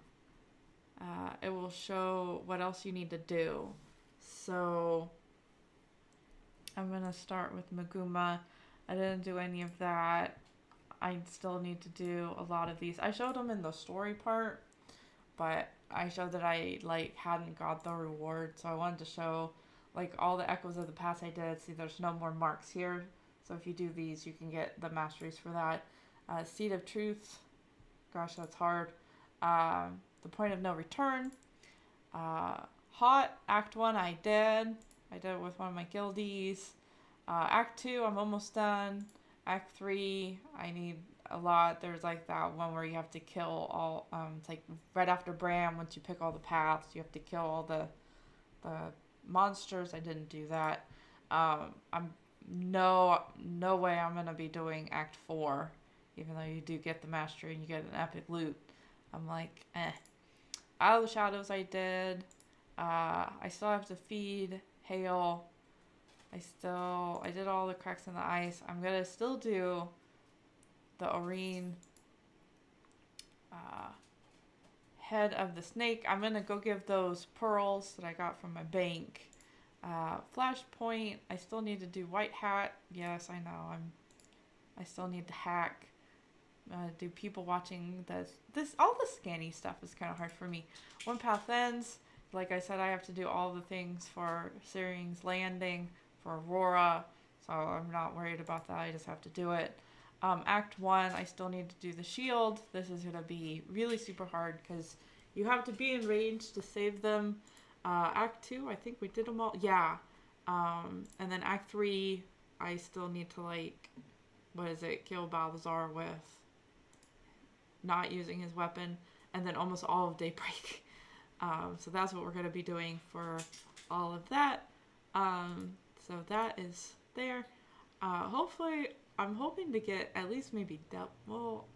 it will show what else you need to do. So I'm going to start with Maguma. I didn't do any of that. I still need to do a lot of these. I showed them in the story part, but I showed that I hadn't got the reward. So I wanted to show all the echoes of the past I did. See, there's no more marks here. So if you do these, you can get the masteries for that. Seed of Truth. Gosh, that's hard. The Point of No Return. Hot, Act 1 I did it with one of my guildies. Act 2 I'm almost done. Act 3 I need a lot. There's that one where you have to kill all, it's right after Bram, once you pick all the paths, you have to kill all the monsters. I didn't do that. I'm no way I'm gonna be doing Act 4, even though you do get the mastery and you get an epic loot. I'm Out of the Shadows I did. I still have to feed Hail. I did all the cracks in the ice. I'm gonna still do the Aurene Head of the Snake. I'm gonna go give those pearls that I got from my bank. Flashpoint. I still need to do White Hat. Yes, I know. I still need to hack. Do people watching this all the scanny stuff is kind of hard for me. One Path Ends. Like I said, I have to do all the things for Syring's Landing, for Aurora, so I'm not worried about that. I just have to do it. Act 1, I still need to do the shield. This is going to be really super hard because you have to be in range to save them. Act 2, I think we did them all. Yeah. And then Act 3, I still need to kill Balthazar with not using his weapon, and then almost all of Daybreak. So that's what we're going to be doing for all of that. So that is there. Hopefully, I'm hoping to get at least maybe double. Well,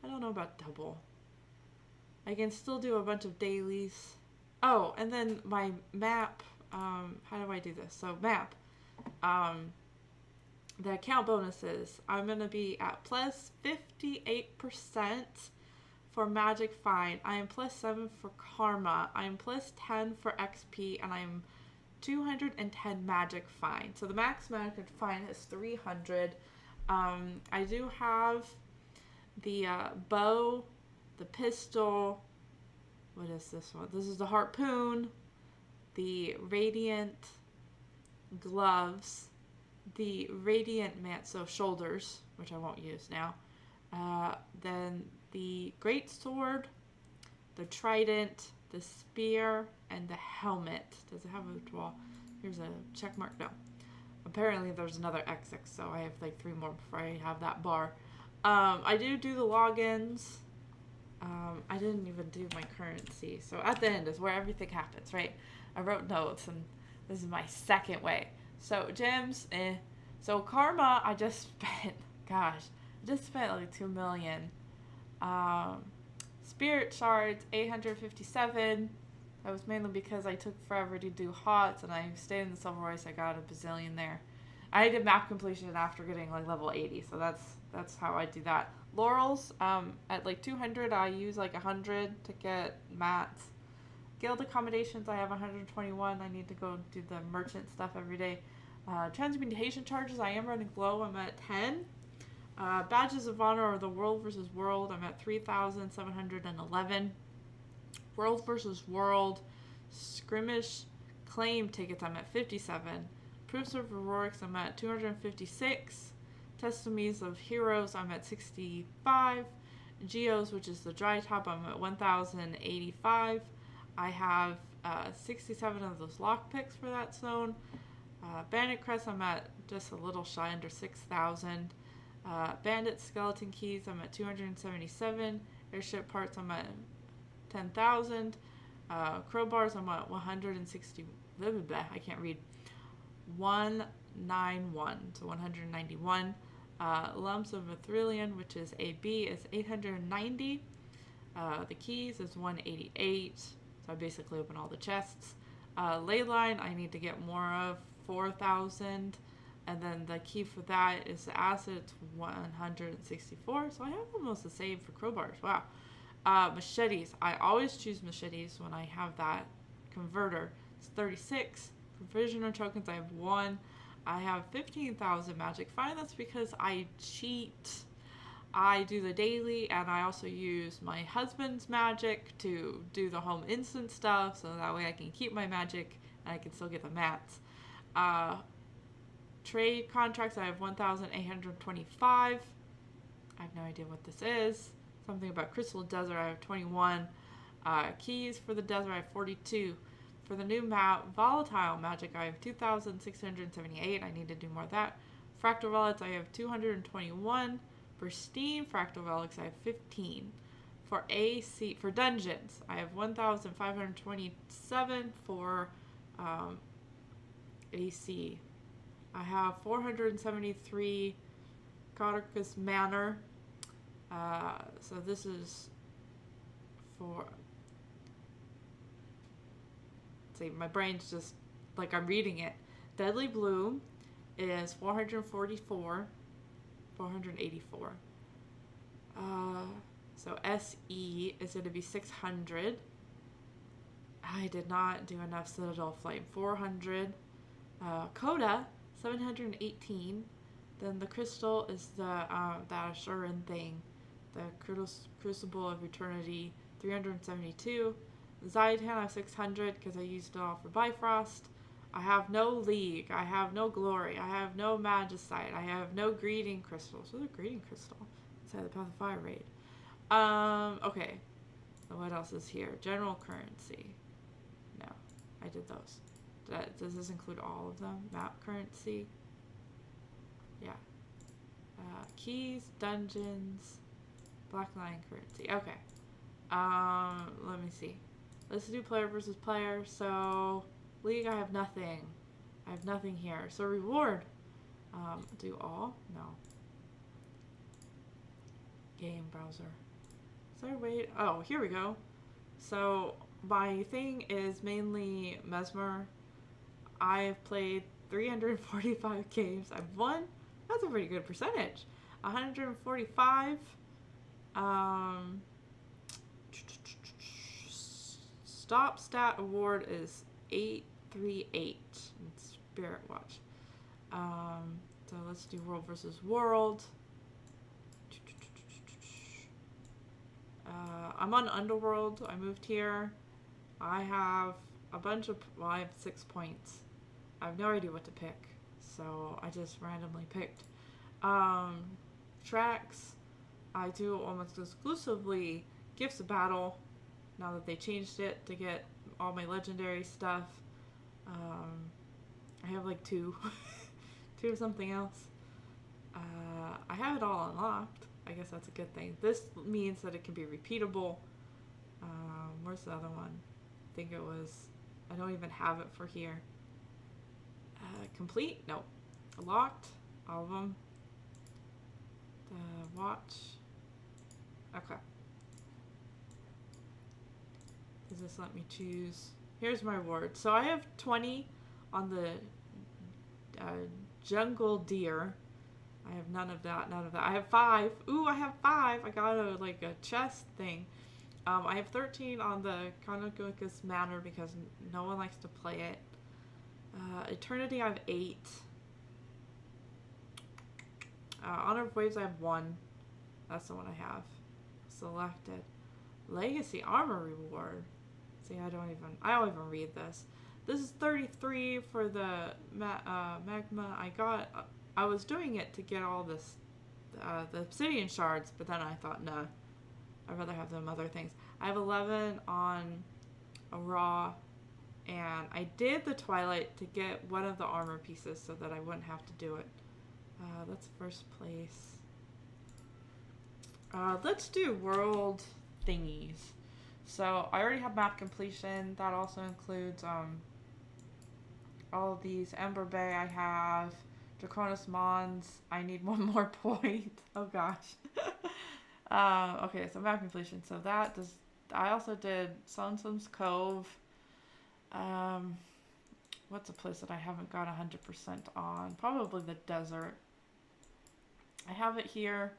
I don't know about double. I can still do a bunch of dailies. Oh, and then my map. How do I do this? So map. The account bonuses. I'm going to be at plus 58% for Magic Find. I am plus 7 for Karma. I am plus 10 for XP, and I'm 210 Magic Find. So the max Magic Find is 300. I do have the bow, the pistol. What is this one? This is the harpoon, the radiant gloves, the radiant so shoulders, which I won't use now. Then the great sword, the trident, the spear, and the helmet. Does it have a wall? Here's a check mark. No. Apparently there's another XX, so I have like 3 more before I have that bar. I do the logins. I didn't even do my currency. So at the end is where everything happens, right? I wrote notes, and this is my second way. So gems, So karma, I just spent, gosh, I just spent like 2 million. Spirit shards, 857. That was mainly because I took forever to do HOTS, and I stayed in the sylvari, so I got a bazillion there. I did map completion after getting like level 80, so that's how I do that. Laurels, at like 200, I use like 100 to get mats. Guild accommodations, I have 121. I need to go do the merchant stuff every day. Transmutation charges, I am running low. I'm at 10. Badges of honor are the world versus world. I'm at 3,711. World versus world skirmish claim tickets, I'm at 57. Proofs of Aurorics, I'm at 256. Testimonies of heroes, I'm at 65. Geos, which is the dry top, I'm at 1,085. I have 67 of those lockpicks for that zone. Bandit Crest, I'm at just a little shy under 6,000. Bandit Skeleton Keys, I'm at 277. Airship Parts, I'm at 10,000. Crowbars, I'm at 160. Blah, blah, blah, I can't read. 191, so 191. Lumps of Athrillion, which is AB, is 890. The keys is 188. So I basically open all the chests. Leyline, I need to get more of, 4,000. And then the key for that is the acid, it's 164. So I have almost the same for crowbars. Wow. Machetes, I always choose machetes when I have that converter. It's 36. Provisional tokens, I have 1. I have 15,000 magic. Fine, that's because I cheat. I do the daily, and I also use my husband's magic to do the home instant stuff, so that way I can keep my magic and I can still get the mats. Trade contracts, I have 1,825. I have no idea what this is. Something about Crystal Desert, I have 21. Keys for the desert, I have 42. For the new map, Volatile Magic, I have 2,678. I need to do more of that. Fractal Relics, I have 221. Pristine Fractal Relics, I have 15. For Dungeons, I have 1,527 for AC. I have 473 Godicus Manor. So this is for... See, my brain's just like I'm reading it. Deadly Bloom is 444. 484. So SE is going to be 600. I did not do enough Citadel Flame. 400. Coda, 718. Then the crystal is the that Asuran thing. The Crucible of Eternity, 372. Ziotan, I have 600 because I used it all for Bifrost. I have no League. I have no Glory. I have no Magicite. I have no Greeting Crystal. So the Greeting Crystal inside the Path of Fire raid. Okay. So what else is here? General currency. No, I did those. Does this include all of them? Map currency. Yeah. Keys, dungeons, black line currency. Okay. Let me see. Let's do player versus player. So League, I have nothing. I have nothing here. So reward. Do all? No. Game browser. So wait. Oh, here we go. So my thing is mainly Mesmer. I have played 345 games. I've won. That's a pretty good percentage. 145. Stop stat award is 838 in Spirit Watch. So let's do world versus world. I'm on Underworld. I moved here. I have a bunch of, well, I have 6 points. I have no idea what to pick, so I just randomly picked. tracks. I do almost exclusively Gifts of Battle, now that they changed it to get all my legendary stuff. I have like two, two or something else. I have it all unlocked. I guess that's a good thing. This means that it can be repeatable. Where's the other one? I think it was, I don't even have it for here. Complete? No. Locked? All of them. The watch. Okay. Does this let me choose? Here's my reward. So I have 20 on the jungle deer. I have none of that, none of that. I have 5. Ooh, I have 5. I got a chest thing. I have 13 on the Chronicus Manor because no one likes to play it. Eternity, I have 8. Honor of Waves, I have 1. That's the one I have selected. Legacy Armor Reward. See, I don't even read this. This is 33 for the magma. I was doing it to get all this, the obsidian shards, but then I thought, no, I'd rather have them other things. I have 11 on Aurora, and I did the Twilight to get one of the armor pieces so that I wouldn't have to do it. That's first place. Let's do world thingies. So I already have map completion. That also includes all of these. Ember Bay I have. Draconis Mons. I need one more point. Oh gosh. Okay, so map completion. So that does. I also did Sunsum's Cove. What's a place that I haven't got 100% on? Probably the desert. I have it here.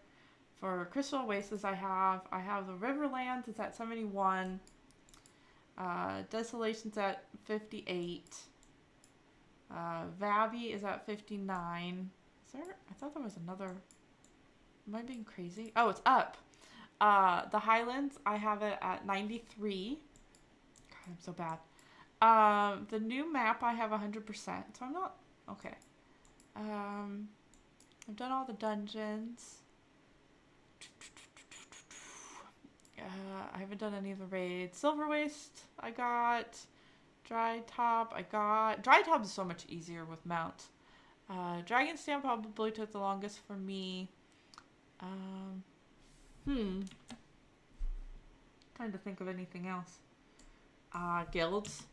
For Crystal Oasis, I have the Riverlands. It's at 71. Desolation's at 58. Vavi is at 59. Is there? I thought there was another. Am I being crazy? Oh, it's up. The Highlands, I have it at 93. God, I'm so bad. The new map, I have 100%. So I'm not okay. I've done all the dungeons. I haven't done any of the raids. Silver Waste, I got. Dry Top, I got. Dry Top is so much easier with mount. Dragon Stamp probably took the longest for me. Trying to think of anything else. Guilds.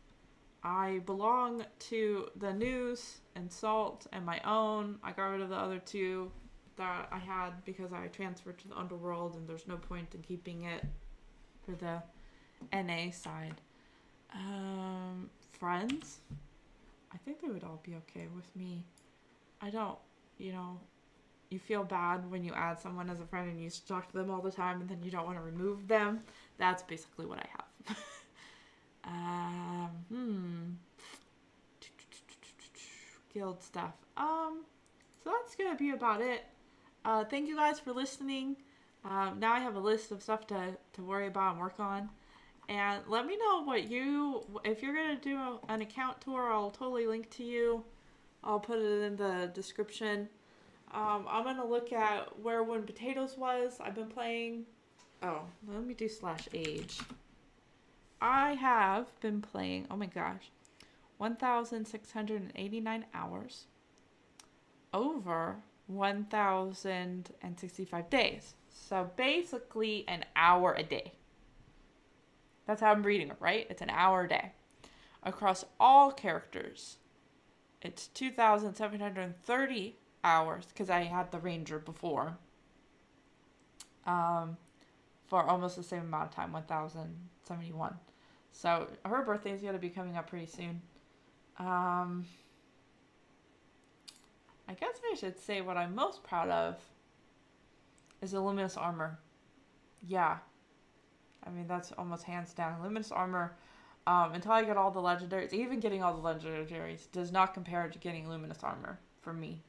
I belong to the News and Salt and my own. I got rid of the other 2 that I had because I transferred to the Underworld and there's no point in keeping it for the NA side. Friends, I think they would all be okay with me. I don't, you feel bad when you add someone as a friend and you talk to them all the time and then you don't want to remove them. That's basically what I have. Guild stuff. So that's gonna be about it. Thank you guys for listening. Now I have a list of stuff to worry about and work on. And let me know if you're going to do an account tour, I'll totally link to you. I'll put it in the description. I'm going to look at where When Potatoes was. I've been playing. Oh, let me do /age. I have been playing, oh my gosh, 1,689 hours over 1,065 days. So basically an hour a day. That's how I'm reading it, right? It's an hour a day. Across all characters, it's 2,730 hours, because I had the Ranger before. For almost the same amount of time, 1,071. So her birthday is going to be coming up pretty soon. I guess I should say what I'm most proud of is the Luminous Armor. Yeah. I mean, that's almost hands down. Luminous Armor, until I get all the legendaries, even getting all the legendaries, does not compare to getting Luminous Armor for me.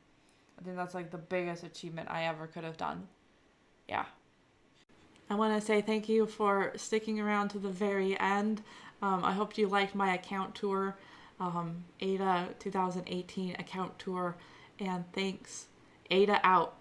I think that's like the biggest achievement I ever could have done. Yeah. I want to say thank you for sticking around to the very end. I hope you liked my account tour, Aidda 2018 account tour, and thanks. Aidda out.